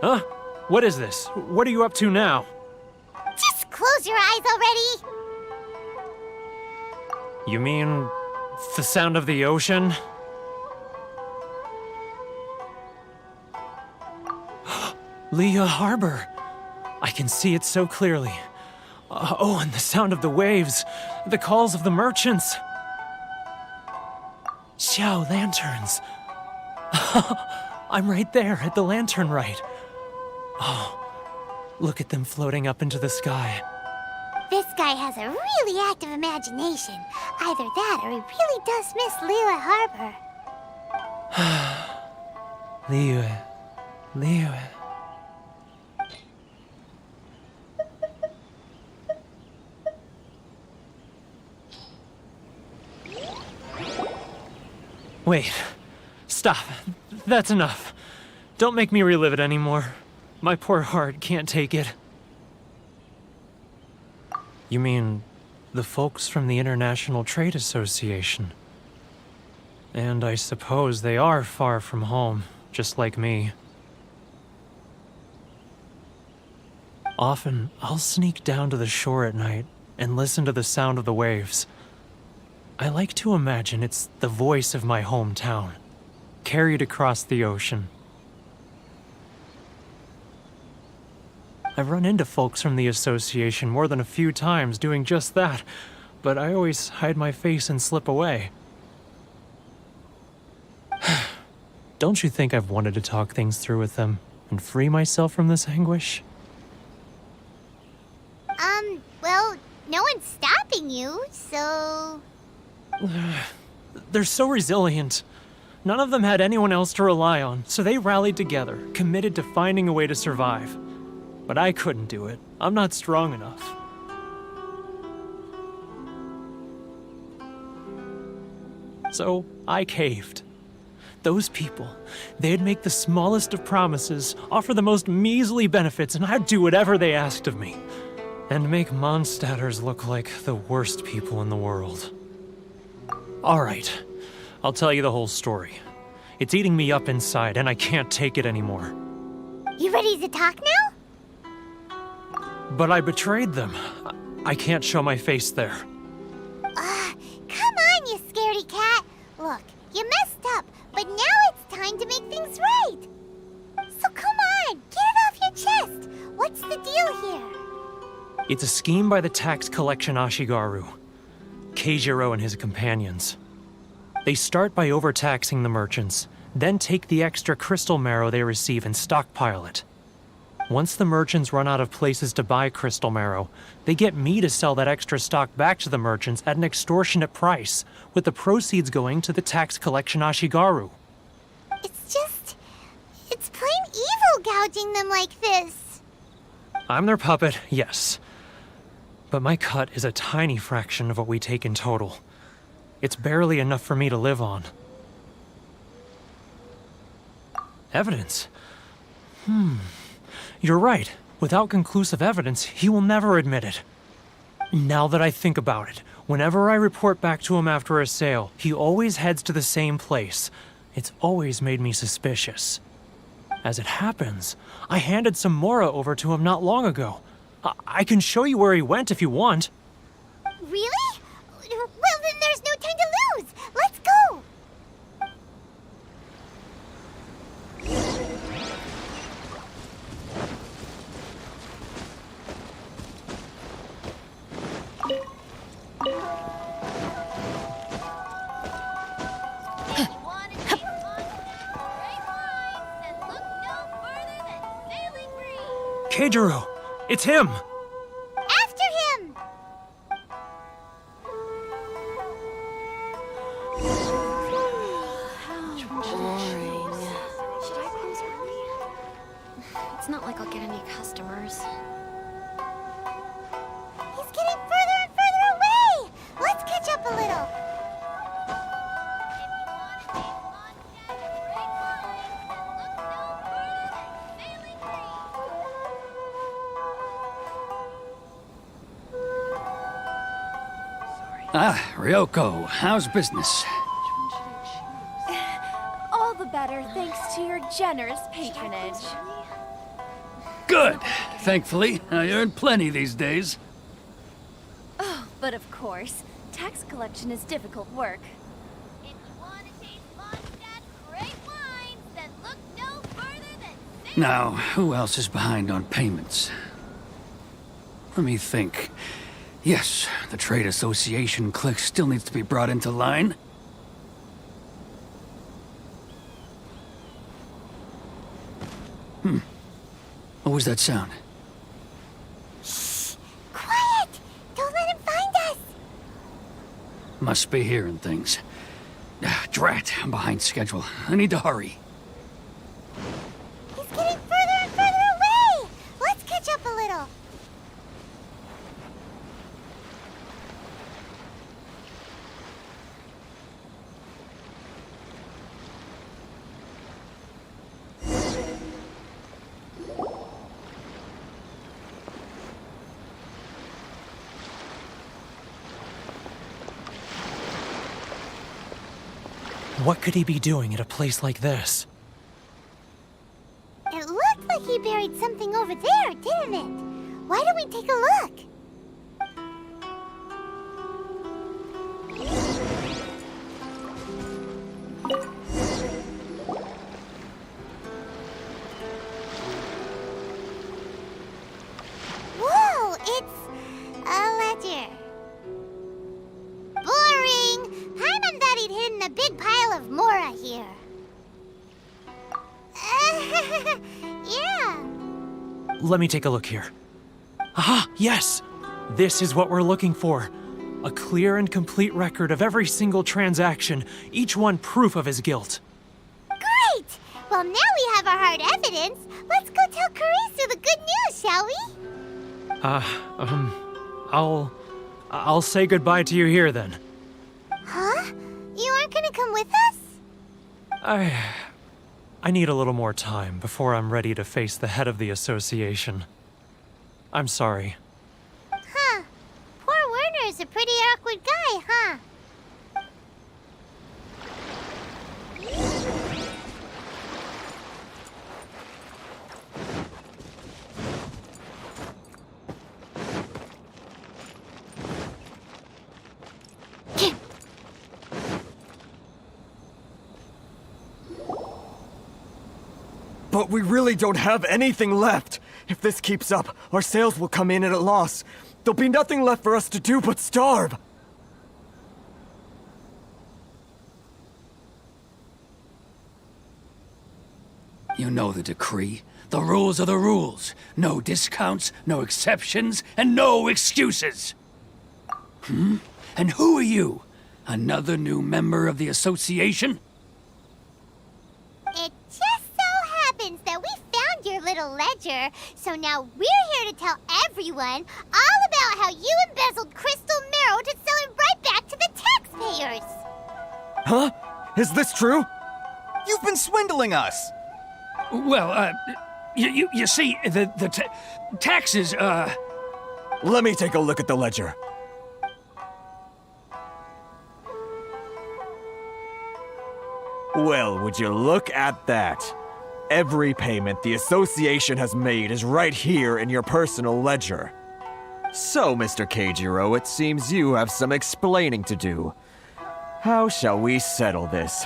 Huh? What is this? What are you up to now? Just close your eyes already! You mean the sound of the ocean? Leah Harbor. I can see it so clearly. Oh, and the sound of the waves. The calls of the merchants. Xiao lanterns. I'm right there at the lantern right. Oh, look at them floating up into the sky. This guy has a really active imagination. Either that or he really does miss Liyue Harbor. Liyue. Wait. Stop. That's enough. Don't make me relive it anymore. My poor heart can't take it. You mean the folks from the International Trade Association? And I suppose they are far from home, just like me. Often, I'll sneak down to the shore at night and listen to the sound of the waves. I like to imagine it's the voice of my hometown, carried across the ocean. I've run into folks from the association more than a few times doing just that, but I always hide my face and slip away. Don't you think I've wanted to talk things through with them and free myself from this anguish? Well, no one's stopping you, so... They're so resilient. None of them had anyone else to rely on, so they rallied together, committed to finding a way to survive. But I couldn't do it. I'm not strong enough. So I caved. Those people, they'd make the smallest of promises, offer the most measly benefits, and I'd do whatever they asked of me. And make Mondstadters look like the worst people in the world. Alright, I'll tell you the whole story. It's eating me up inside, and I can't take it anymore. You ready to talk now? But I betrayed them. I can't show my face there. Come on, you scaredy cat. Look, you messed up, but now it's time to make things right. So come on, get it off your chest. What's the deal here? It's a scheme by the tax collection Ashigaru, Keijiro and his companions. They start by overtaxing the merchants, then take the extra crystal marrow they receive and stockpile it. Once the merchants run out of places to buy crystal marrow, they get me to sell that extra stock back to the merchants at an extortionate price, with the proceeds going to the tax collection Ashigaru. It's plain evil gouging them like this. I'm their puppet, yes. But my cut is a tiny fraction of what we take in total. It's barely enough for me to live on. Evidence? You're right. Without conclusive evidence, he will never admit it. Now that I think about it, whenever I report back to him after a sale, he always heads to the same place. It's always made me suspicious. As it happens, I handed some Mora over to him not long ago. I can show you where he went if you want. Really? Well, then there's no time to lose. Let's go. Keijiro! It's him! After him! Boring. Should I close early? It's not like I'll get any customers. He's getting further and further away! Let's catch up a little. Ah, Ryoko, how's business? All the better thanks to your generous patronage. Good. Thankfully, I earn plenty these days. Oh, but of course, tax collection is difficult work. If you want to taste Mondstadt's great wines, then look no further than Sayu. Now, who else is behind on payments? Let me think. Yes, the trade association clique still needs to be brought into line. What was that sound? Shh! Quiet! Don't let him find us! Must be hearing things. Drat, I'm behind schedule. I need to hurry. He's getting further and further away! Let's catch up a little. What could he be doing at a place like this? It looked like he buried something over there, didn't it? Why don't we take a look? Whoa, it's a ledger. Boring! Paimon thought he'd hidden a big pile of Mora here. Yeah. Let me take a look here. Aha! Yes! This is what we're looking for. A clear and complete record of every single transaction, each one proof of his guilt. Great! Well, now we have our hard evidence. Let's go tell Karisu the good news, shall we? I'll say goodbye to you here then. Huh? You aren't gonna come with us? I need a little more time before I'm ready to face the head of the association. I'm sorry. Huh. Poor Werner's a pretty awkward guy, huh? But we really don't have anything left. If this keeps up, our sales will come in at a loss. There'll be nothing left for us to do but starve. You know the decree. The rules are the rules. No discounts, no exceptions, and no excuses. And who are you? Another new member of the association? It just so happens that we found your little ledger, so now we're here to tell everyone all about how you embezzled crystal marrow to sell it right back to the taxpayers. Huh? Is this true? You've been swindling us! Well, you see, the taxes, Let me take a look at the ledger. Well, would you look at that? Every payment the association has made is right here in your personal ledger. So, Mr. Keijiro, it seems you have some explaining to do. How shall we settle this,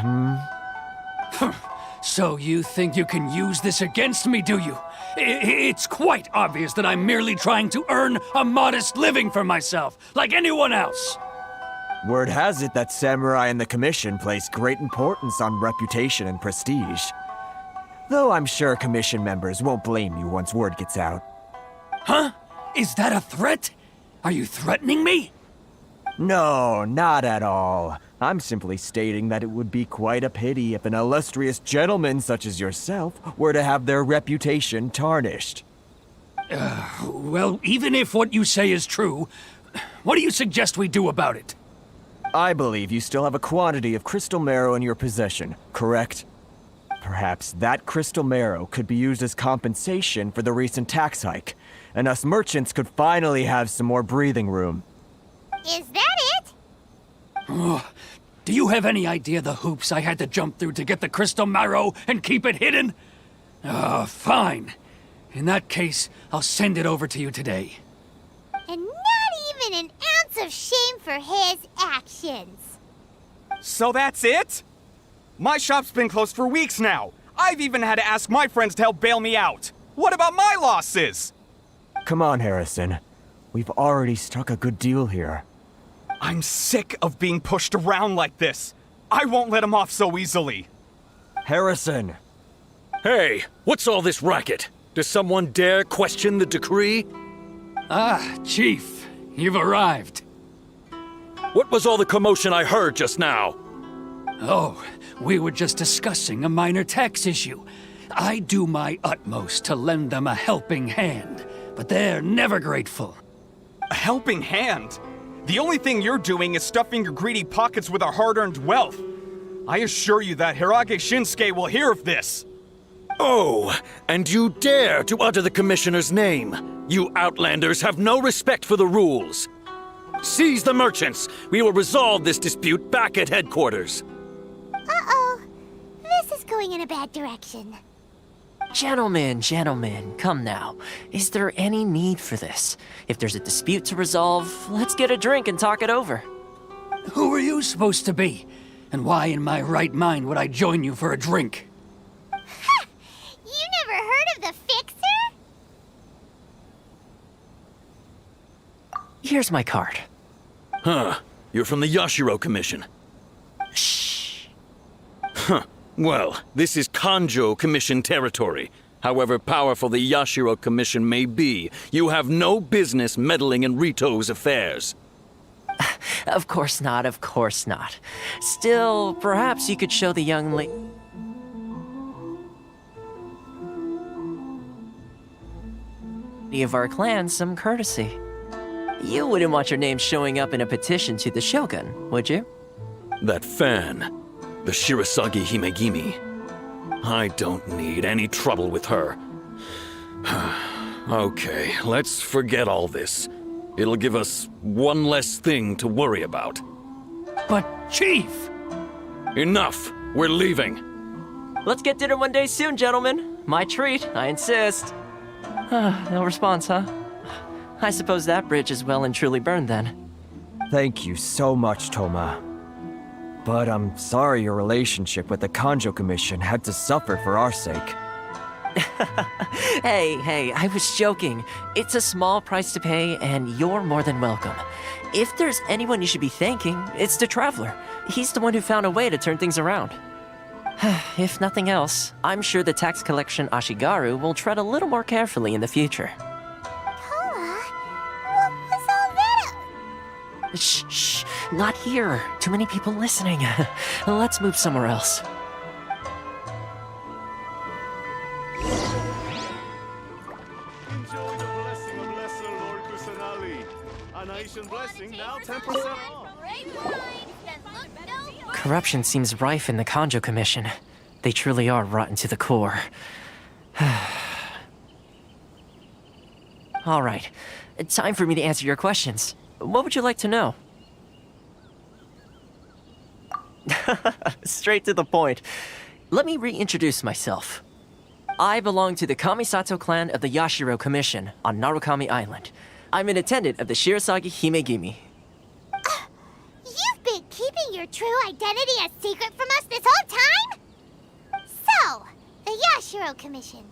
So you think you can use this against me, do you? It's quite obvious that I'm merely trying to earn a modest living for myself, like anyone else. Word has it that Samurai and the Commission place great importance on reputation and prestige. Though I'm sure Commission members won't blame you once word gets out. Huh? Is that a threat? Are you threatening me? No, not at all. I'm simply stating that it would be quite a pity if an illustrious gentleman such as yourself were to have their reputation tarnished. Well, even if what you say is true, what do you suggest we do about it? I believe you still have a quantity of crystal marrow in your possession, correct? Perhaps that crystal marrow could be used as compensation for the recent tax hike, and us merchants could finally have some more breathing room. Is that it? Do you have any idea the hoops I had to jump through to get the crystal marrow and keep it hidden? Fine. In that case, I'll send it over to you today. And not even an ounce of shame for his actions. So that's it? My shop's been closed for weeks now. I've even had to ask my friends to help bail me out. What about my losses? Come on, Harrison. We've already struck a good deal here. I'm sick of being pushed around like this. I won't let him off so easily. Harrison! Hey, what's all this racket? Does someone dare question the decree? Ah, Chief, you've arrived. What was all the commotion I heard just now? Oh, we were just discussing a minor tax issue. I do my utmost to lend them a helping hand, but they're never grateful. A helping hand? The only thing you're doing is stuffing your greedy pockets with our hard-earned wealth. I assure you that Hirage Shinsuke will hear of this. Oh, and you dare to utter the Commissioner's name. You outlanders have no respect for the rules. Seize the merchants. We will resolve this dispute back at headquarters. Uh-oh. This is going in a bad direction. Gentlemen, come now. Is there any need for this? If there's a dispute to resolve, let's get a drink and talk it over. Who are you supposed to be? And why in my right mind would I join you for a drink? Ha! You never heard of the Fixer? Here's my card. Huh. You're from the Yashiro Commission. Shh. Huh. Well, this is Kanjo Commission territory. However powerful the Yashiro Commission may be, you have no business meddling in Rito's affairs. Of course not. Still, perhaps you could show the young lady of our clan some courtesy. You wouldn't want your name showing up in a petition to the Shogun, would you? That fan. The Shirasagi Himegimi. I don't need any trouble with her. Okay, let's forget all this. It'll give us one less thing to worry about. But, Chief! Enough! We're leaving. Let's get dinner one day soon, gentlemen. My treat, I insist. No response, huh? I suppose that bridge is well and truly burned then. Thank you so much, Toma. But I'm sorry your relationship with the Kanjo Commission had to suffer for our sake. Hey, I was joking. It's a small price to pay, and you're more than welcome. If there's anyone you should be thanking, it's the Traveler. He's the one who found a way to turn things around. If nothing else, I'm sure the tax collection Ashigaru will tread a little more carefully in the future. Toma, what was all that? Shh, not here. Too many people listening. Let's move somewhere else. Enjoy the blessing of Lesser Lord Kusanali. A nation blessing now 10% off. Corruption seems rife in the Kanjo Commission. They truly are rotten to the core. All right, time for me to answer your questions. What would you like to know? Straight to the point. Let me reintroduce myself. I belong to the Kamisato clan of the Yashiro Commission on Narukami Island. I'm an attendant of the Shirasagi Himegimi. You've been keeping your true identity a secret from us this whole time? So, the Yashiro Commission.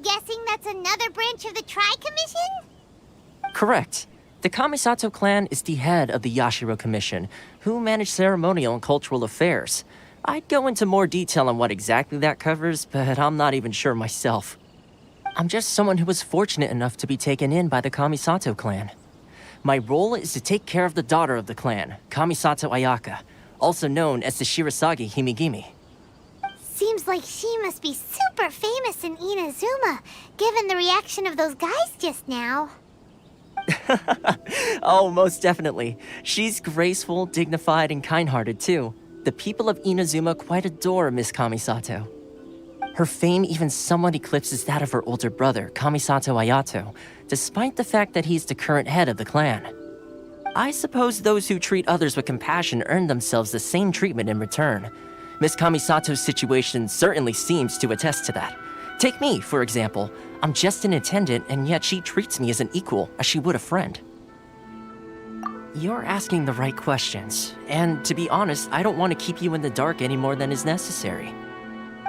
Guessing that's another branch of the Tri-Commission? Correct. The Kamisato clan is the head of the Yashiro Commission, who manage ceremonial and cultural affairs. I'd go into more detail on what exactly that covers, but I'm not even sure myself. I'm just someone who was fortunate enough to be taken in by the Kamisato clan. My role is to take care of the daughter of the clan, Kamisato Ayaka, also known as the Shirasagi Himegimi. Seems like she must be super famous in Inazuma, given the reaction of those guys just now. Oh, most definitely. She's graceful, dignified, and kind-hearted too. The people of Inazuma quite adore Miss Kamisato. Her fame even somewhat eclipses that of her older brother, Kamisato Ayato, despite the fact that he's the current head of the clan. I suppose those who treat others with compassion earn themselves the same treatment in return. Miss Kamisato's situation certainly seems to attest to that. Take me, for example. I'm just an attendant, and yet she treats me as an equal, as she would a friend. You're asking the right questions, and to be honest, I don't want to keep you in the dark any more than is necessary.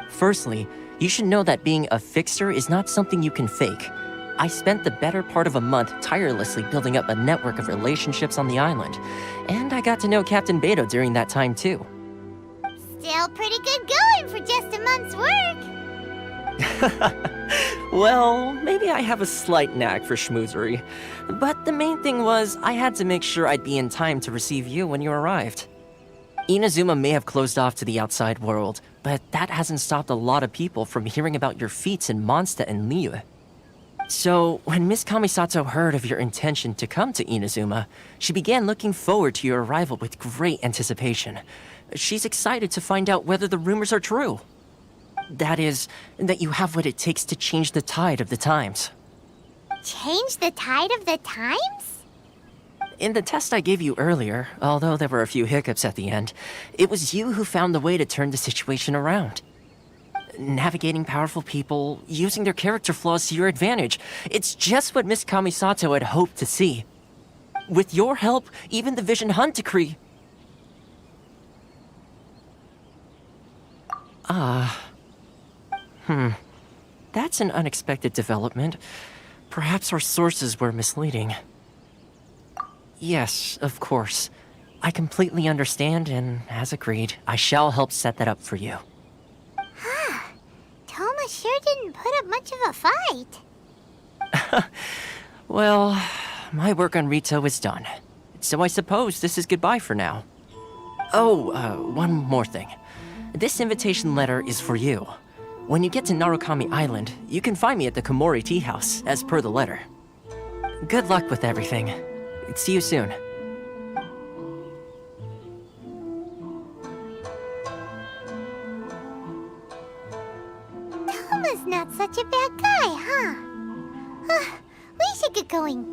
Firstly, you should know that being a fixer is not something you can fake. I spent the better part of a month tirelessly building up a network of relationships on the island, and I got to know Captain Beto during that time too. Still pretty good going for just a month's work. Well, maybe I have a slight knack for schmoozery, but the main thing was I had to make sure I'd be in time to receive you when you arrived. Inazuma may have closed off to the outside world, but that hasn't stopped a lot of people from hearing about your feats in Mondstadt and Liyue. So, when Miss Kamisato heard of your intention to come to Inazuma, she began looking forward to your arrival with great anticipation. She's excited to find out whether the rumors are true. That is, that you have what it takes to change the tide of the times. Change the tide of the times? In the test I gave you earlier, although there were a few hiccups at the end, it was you who found the way to turn the situation around. Navigating powerful people, using their character flaws to your advantage. It's just what Miss Kamisato had hoped to see. With your help, even the Vision Hunt decree... That's an unexpected development. Perhaps our sources were misleading. Yes, of course. I completely understand, and as agreed, I shall help set that up for you. Toma sure didn't put up much of a fight. Well, my work on Rito is done. So I suppose this is goodbye for now. Oh, one more thing. This invitation letter is for you. When you get to Narukami Island, you can find me at the Komori Tea House, as per the letter. Good luck with everything. See you soon. Toma's not such a bad guy, huh? We should get going.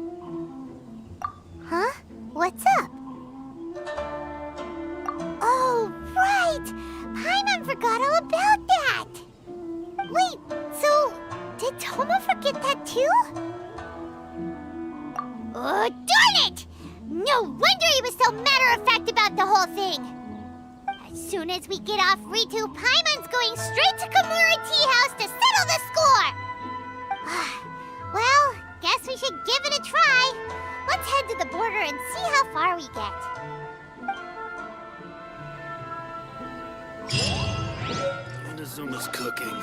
Huh? What's up? Oh, right! Paimon forgot all about that! Wait, so did Toma forget that too? Oh, darn it! No wonder he was so matter-of-fact about the whole thing! As soon as we get off Ritu, Paimon's going straight to Kamura Tea House to settle the score! Well, guess we should give it a try. Let's head to the border and see how far we get. Montezuma's cooking.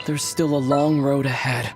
There's still a long road ahead.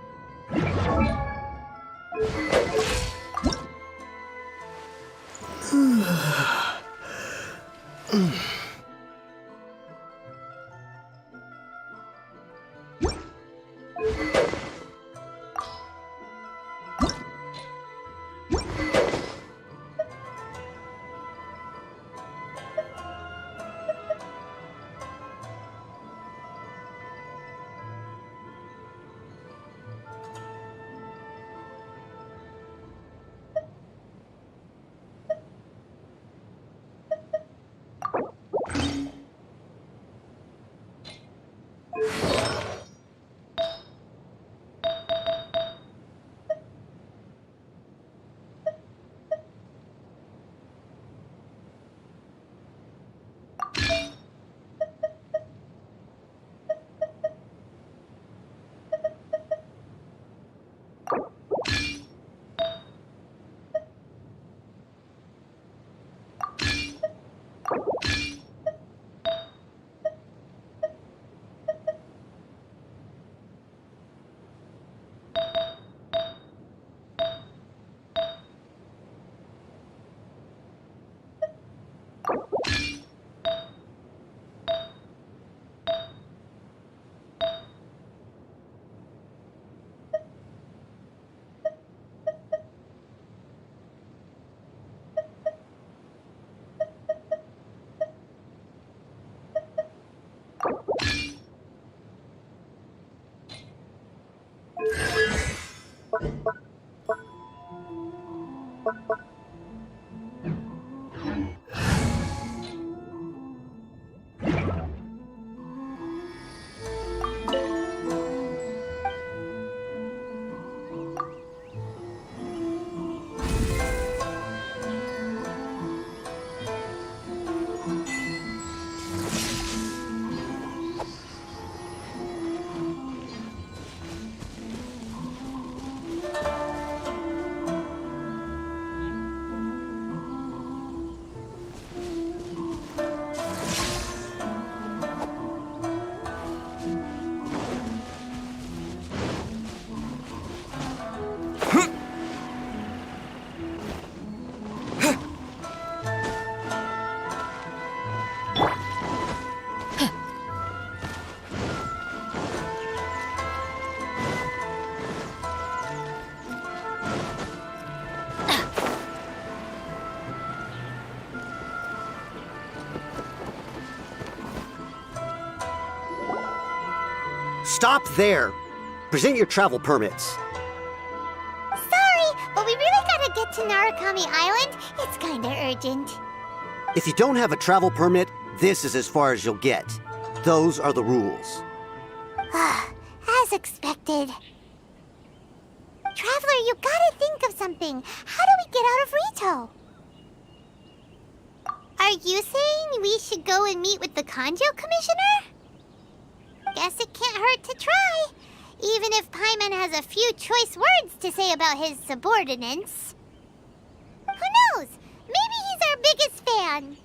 Stop there! Present your travel permits. Sorry, but we really gotta get to Narukami Island. It's kinda urgent. If you don't have a travel permit, this is as far as you'll get. Those are the rules. As expected. Traveler, you gotta think of something. How do we get out of Rito? Are you saying we should go and meet with the Kanjo Commissioner? Guess it can't hurt to try. Even if Paimon has a few choice words to say about his subordinates. Who knows? Maybe he's our biggest fan.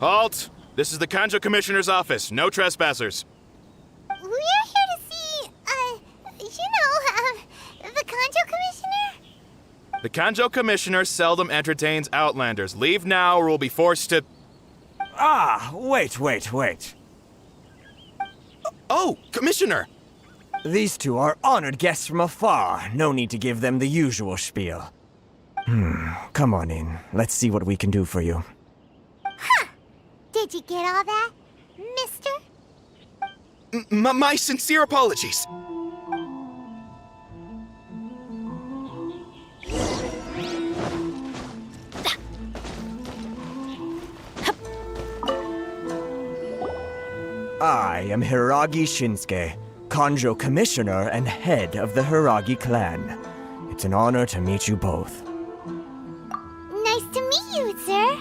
Halt! This is the Kanjo Commissioner's office. No trespassers. We're here to see, the Kanjo Commissioner? The Kanjo Commissioner seldom entertains Outlanders. Leave now or we'll be forced to... Ah, wait. Oh, Commissioner! These two are honored guests from afar. No need to give them the usual spiel. Come on in. Let's see what we can do for you. Did you get all that, mister? My sincere apologies. I am Hiragi Shinsuke, Kanjo Commissioner and head of the Hiragi clan. It's an honor to meet you both. Nice to meet you, sir.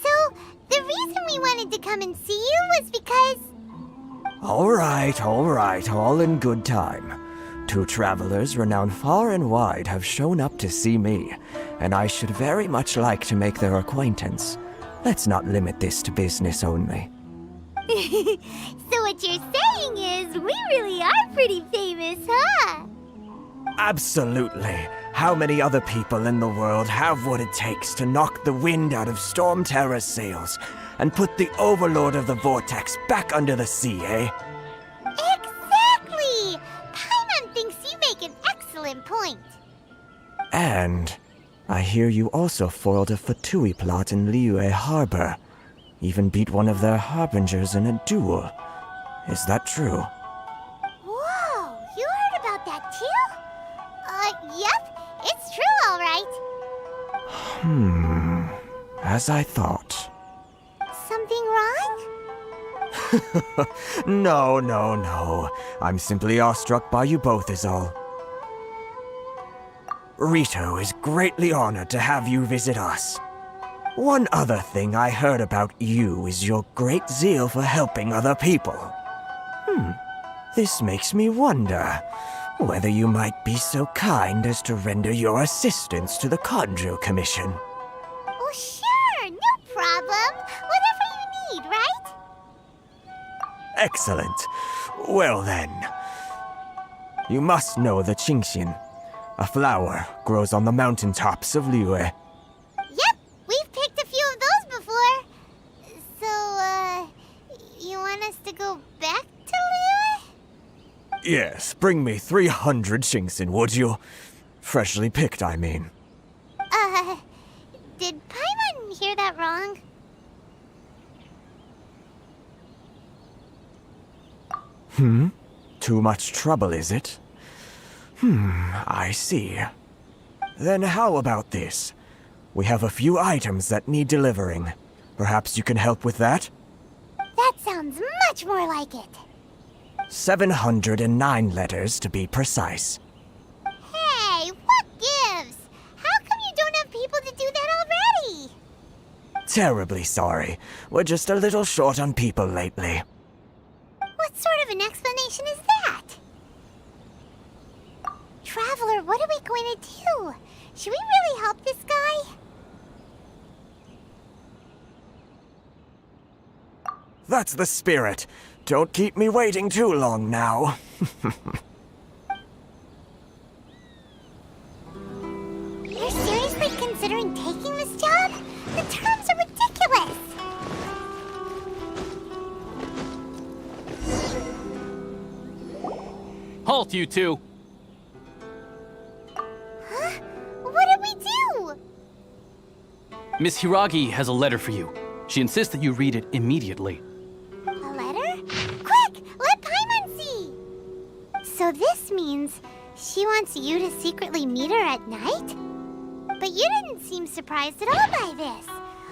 So, the reason we wanted to come and see you was because... All right, all in good time. Two travelers renowned far and wide have shown up to see me, and I should very much like to make their acquaintance. Let's not limit this to business only. So what you're saying is, we really are pretty famous, huh? Absolutely. How many other people in the world have what it takes to knock the wind out of Storm Terror's sails and put the Overlord of the Vortex back under the sea, eh? Exactly! Paimon thinks you make an excellent point. And I hear you also foiled a Fatui plot in Liyue Harbor. Even beat one of their harbingers in a duel. Is that true? Whoa, you heard about that too? Yep, it's true, all right. As I thought. Something wrong? No. I'm simply awestruck by you both is all. Rito is greatly honored to have you visit us. One other thing I heard about you is your great zeal for helping other people. This makes me wonder whether you might be so kind as to render your assistance to the Kanjo Commission. Oh, sure, no problem. Whatever you need, right? Excellent. Well then, you must know the Genshin. A flower grows on the mountaintops of Liyue. Yep, we've picked a few of those before. So, you want us to go back to Liyue? Yes, bring me 300 Genshin, would you? Freshly picked, I mean. Did Paimon hear that wrong? Too much trouble, is it? I see. Then how about this? We have a few items that need delivering. Perhaps you can help with that? That sounds much more like it. 709 letters, to be precise. Hey, what gives? How come you don't have people to do that already? Terribly sorry. We're just a little short on people lately. What sort of an explanation is that? Traveler, what are we going to do? Should we really help this guy? That's the spirit. Don't keep me waiting too long now. You're seriously considering taking this job? The terms are ridiculous! Halt, you two! Huh? What did we do? Miss Hiragi has a letter for you. She insists that you read it immediately. A letter? Quick! Let Paimon see! So this means she wants you to secretly meet her at night? But you didn't seem surprised at all by this.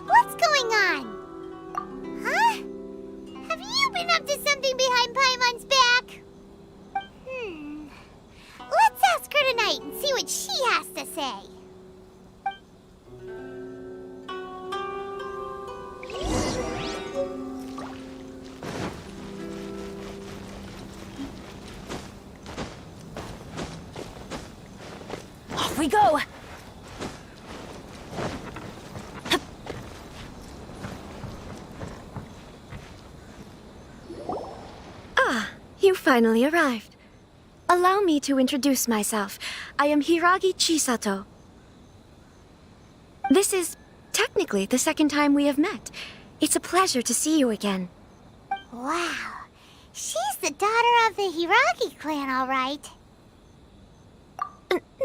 What's going on? Huh? Have you been up to something behind Paimon's back? Let's ask her tonight and see what she has to say. Off we go! Ah, you finally arrived. Allow me to introduce myself. I am Hiragi Chisato. This is technically the second time we have met. It's a pleasure to see you again. Wow. She's the daughter of the Hiragi clan, all right.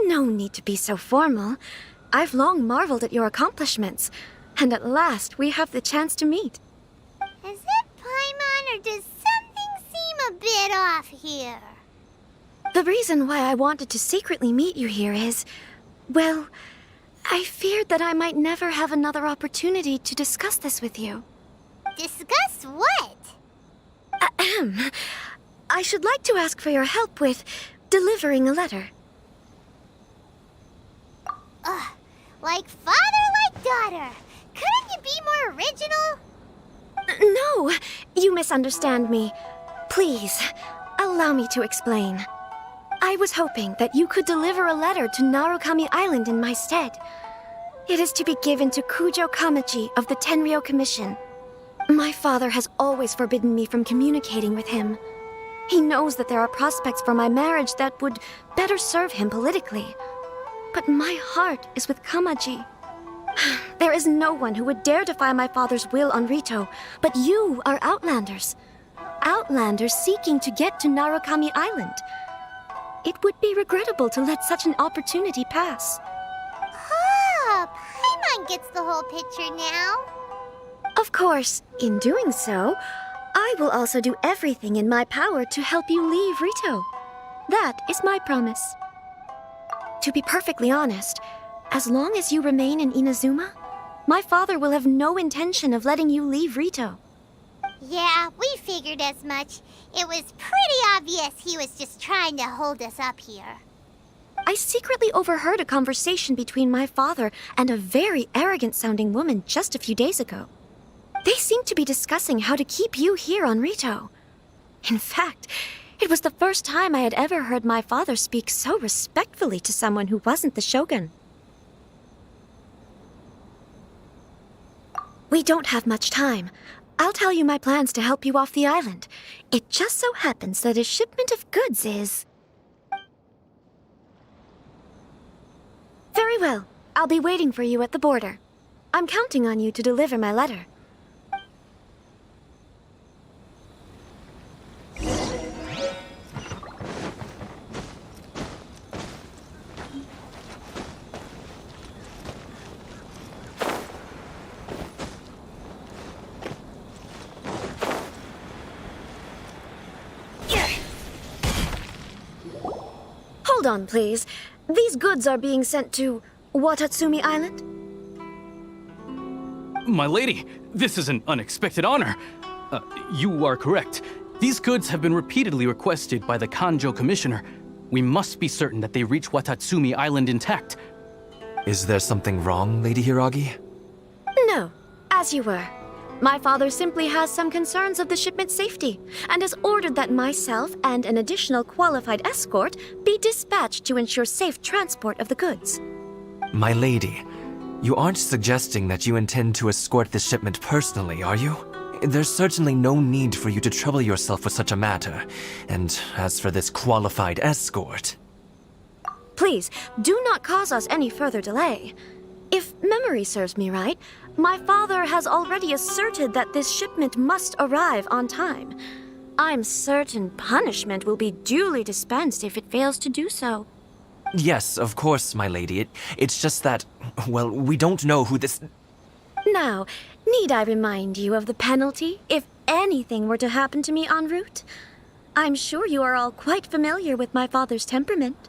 No need to be so formal. I've long marveled at your accomplishments, and at last we have the chance to meet. Is it Paimon, or does something seem a bit off here? The reason why I wanted to secretly meet you here is, well, I feared that I might never have another opportunity to discuss this with you. Discuss what? Ahem. I should like to ask for your help with delivering a letter. Like father, like daughter. Couldn't you be more original? No, you misunderstand me. Please, allow me to explain. I was hoping that you could deliver a letter to Narukami Island in my stead. It is to be given to Kujo Kamachi of the Tenryou Commission. My father has always forbidden me from communicating with him. He knows that there are prospects for my marriage that would better serve him politically. But my heart is with Kamaji. There is no one who would dare defy my father's will on Rito, but you are Outlanders. Outlanders seeking to get to Narukami Island. It would be regrettable to let such an opportunity pass. Ah, Paimon gets the whole picture now. Of course, in doing so, I will also do everything in my power to help you leave Rito. That is my promise. To be perfectly honest, as long as you remain in Inazuma, my father will have no intention of letting you leave Rito. Yeah, we figured as much. It was pretty obvious he was just trying to hold us up here. I secretly overheard a conversation between my father and a very arrogant-sounding woman just a few days ago. They seemed to be discussing how to keep you here on Rito. In fact, it was the first time I had ever heard my father speak so respectfully to someone who wasn't the shogun. We don't have much time. I'll tell you my plans to help you off the island. It just so happens that a shipment of goods is... Very well. I'll be waiting for you at the border. I'm counting on you to deliver my letter. on, please. These goods are being sent to Watatsumi Island? My lady, this is an unexpected honor. You are correct. These goods have been repeatedly requested by the Kanjo Commissioner. We must be certain that they reach Watatsumi Island intact. Is there something wrong, Lady Hiragi? No, as you were. My father simply has some concerns of the shipment's safety, and has ordered that myself and an additional qualified escort be dispatched to ensure safe transport of the goods. My lady, you aren't suggesting that you intend to escort this shipment personally, are you? There's certainly no need for you to trouble yourself with such a matter. And as for this qualified escort... Please, do not cause us any further delay. If memory serves me right, my father has already asserted that this shipment must arrive on time. I'm certain punishment will be duly dispensed if it fails to do so. Yes, of course, my lady. It's just that, well, we don't know who this... Now, need I remind you of the penalty if anything were to happen to me en route? I'm sure you are all quite familiar with my father's temperament.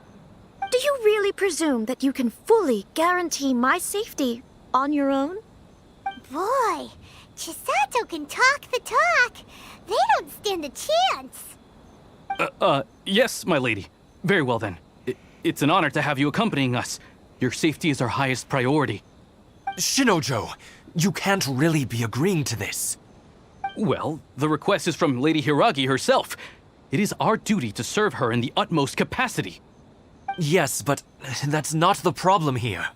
Do you really presume that you can fully guarantee my safety on your own? Boy, Chisato can talk the talk. They don't stand a chance. Yes, my lady. Very well then. It's an honor to have you accompanying us. Your safety is our highest priority. Shinojo, you can't really be agreeing to this. Well, the request is from Lady Hiragi herself. It is our duty to serve her in the utmost capacity. Yes, but that's not the problem here.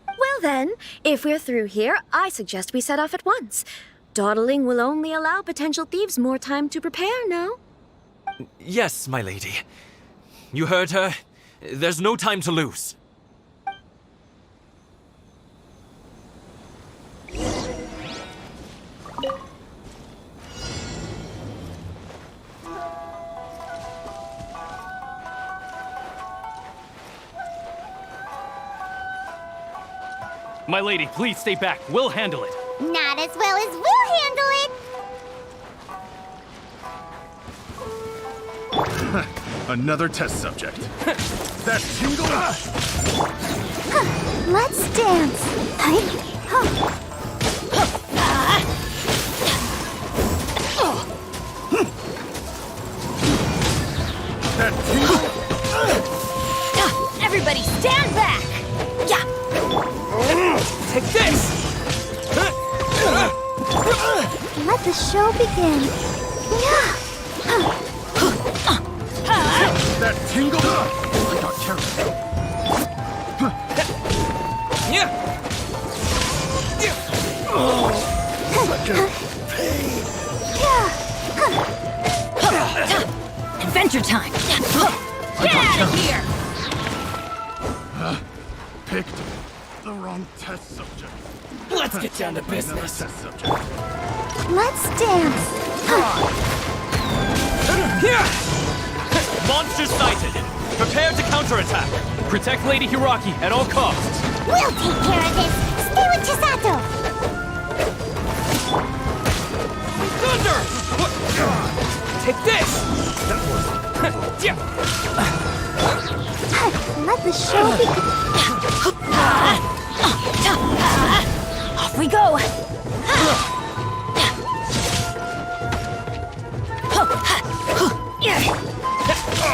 Well then, if we're through here, I suggest we set off at once. Dawdling will only allow potential thieves more time to prepare, no? Yes, my lady. You heard her. There's no time to lose. My lady, please stay back. We'll handle it. Not as well as we'll handle it. Another test subject. That tingle. Let's dance. That tingle. Everybody stand back! Yeah! Take this! Let the show begin. That tingle. I got careful. Yeah! Adventure time! Get out of here! Picked the wrong test subject. Let's get down to business. Test subject. Let's dance. Monster sighted! Prepare to counterattack! Protect Lady Hiragi at all costs! We'll take care of this. Stay with Chisato. Thunder! Take this! Let the show begin. Off we go!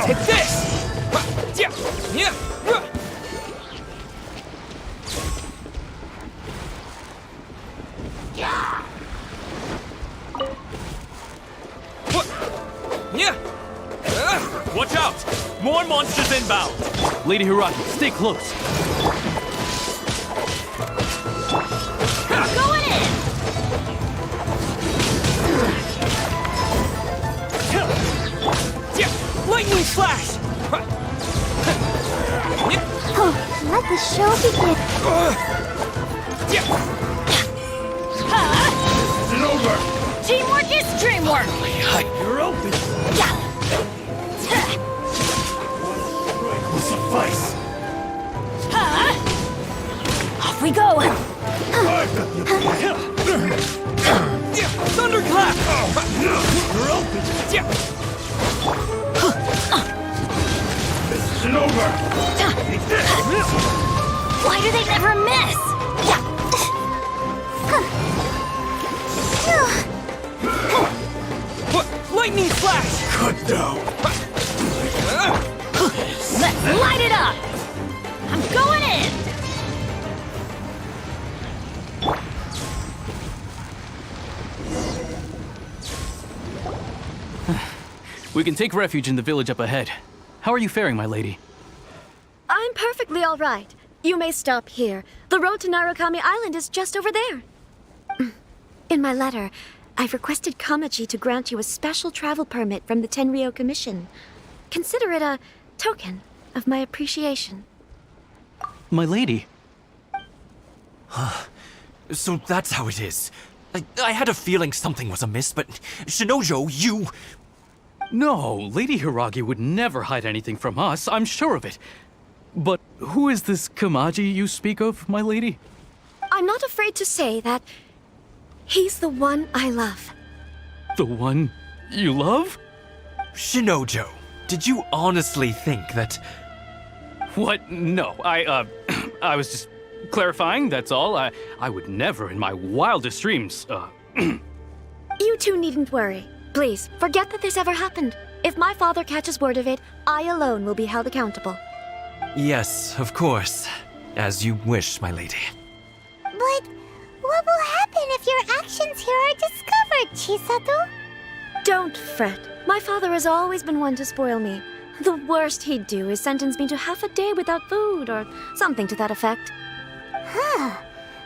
Take this! Watch out! More monsters inbound! Lady Hiragi, stay close. Going in! Lightning flash! Let the show begin. It's over. Teamwork is dreamwork! You're open! Will suffice. Off we go! Thunderclap! You're open. This is over! Why do they never miss? Lightning flash! Cut down! Let's light it up! I'm going in! We can take refuge in the village up ahead. How are you faring, my lady? I'm perfectly all right. You may stop here. The road to Narukami Island is just over there. In my letter, I've requested Kamaji to grant you a special travel permit from the Tenryou Commission. Consider it a token of my appreciation. My lady. So that's how it is. I had a feeling something was amiss, but Shinojo, you... No, Lady Hiragi would never hide anything from us, I'm sure of it. But who is this Kamaji you speak of, my lady? I'm not afraid to say that he's the one I love. The one you love? Shinojo, did you honestly think that... What? No, I was just clarifying, that's all. I would never in my wildest dreams, You two needn't worry. Please, forget that this ever happened. If my father catches word of it, I alone will be held accountable. Yes, of course. As you wish, my lady. But what will happen if your actions here are discovered, Chisato? Don't fret. My father has always been one to spoil me. The worst he'd do is sentence me to half a day without food, or something to that effect. Huh.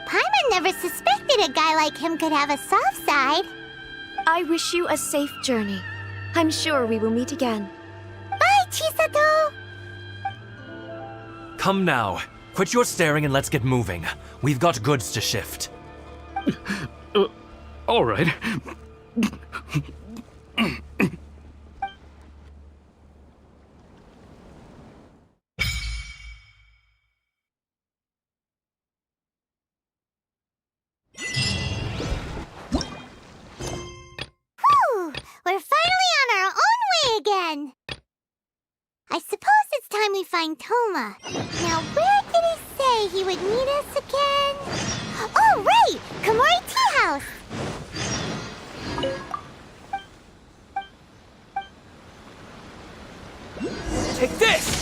Paimon never suspected a guy like him could have a soft side. I wish you a safe journey. I'm sure we will meet again. Bye, Chisato! Come now. Quit your staring and let's get moving. We've got goods to shift. All right. We're finally on our own way again! I suppose it's time we find Toma. Now, where did he say he would meet us again? Oh, right! Komori Tea House! Take this!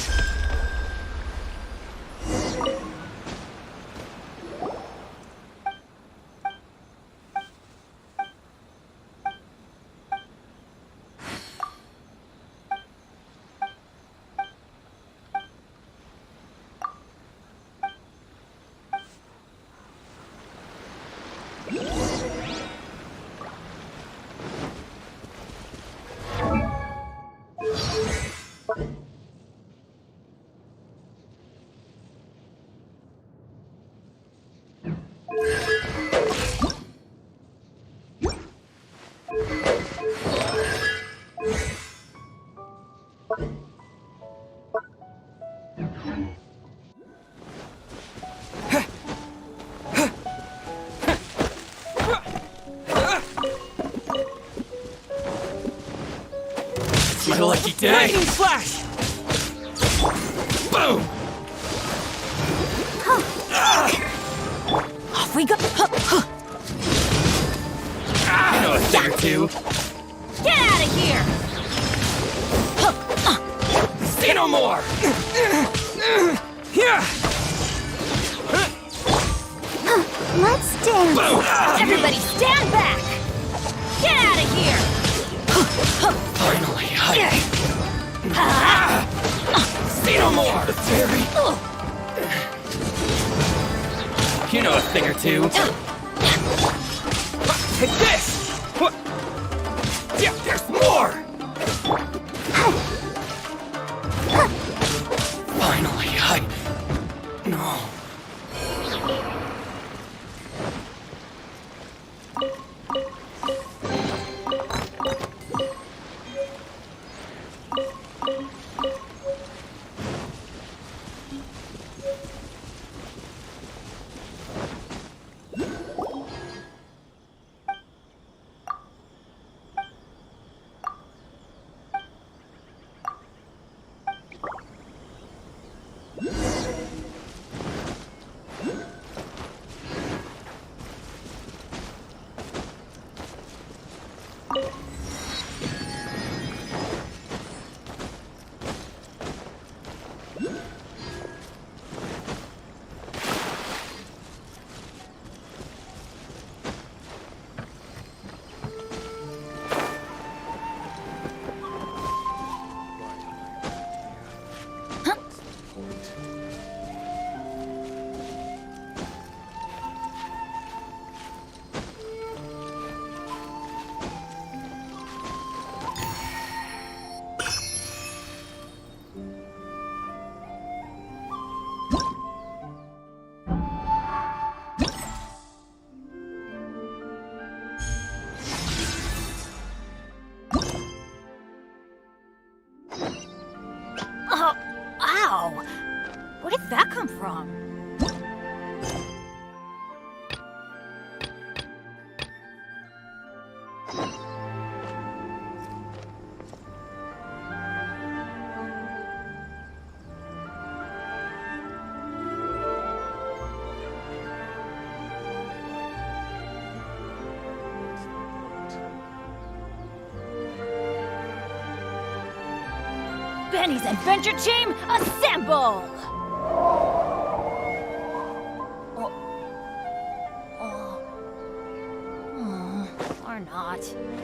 My lucky day! Lightning flash! Boom! Off we go! I know a thing or two. Get out of here! Say no more! Here! Let's dance! Everybody stand back! Get out of here! Finally, say no more! You know a thing or two. Take this! What? Yeah, there's more! Finally, No. Where did that come from? Benny's adventure team, assemble! Or not.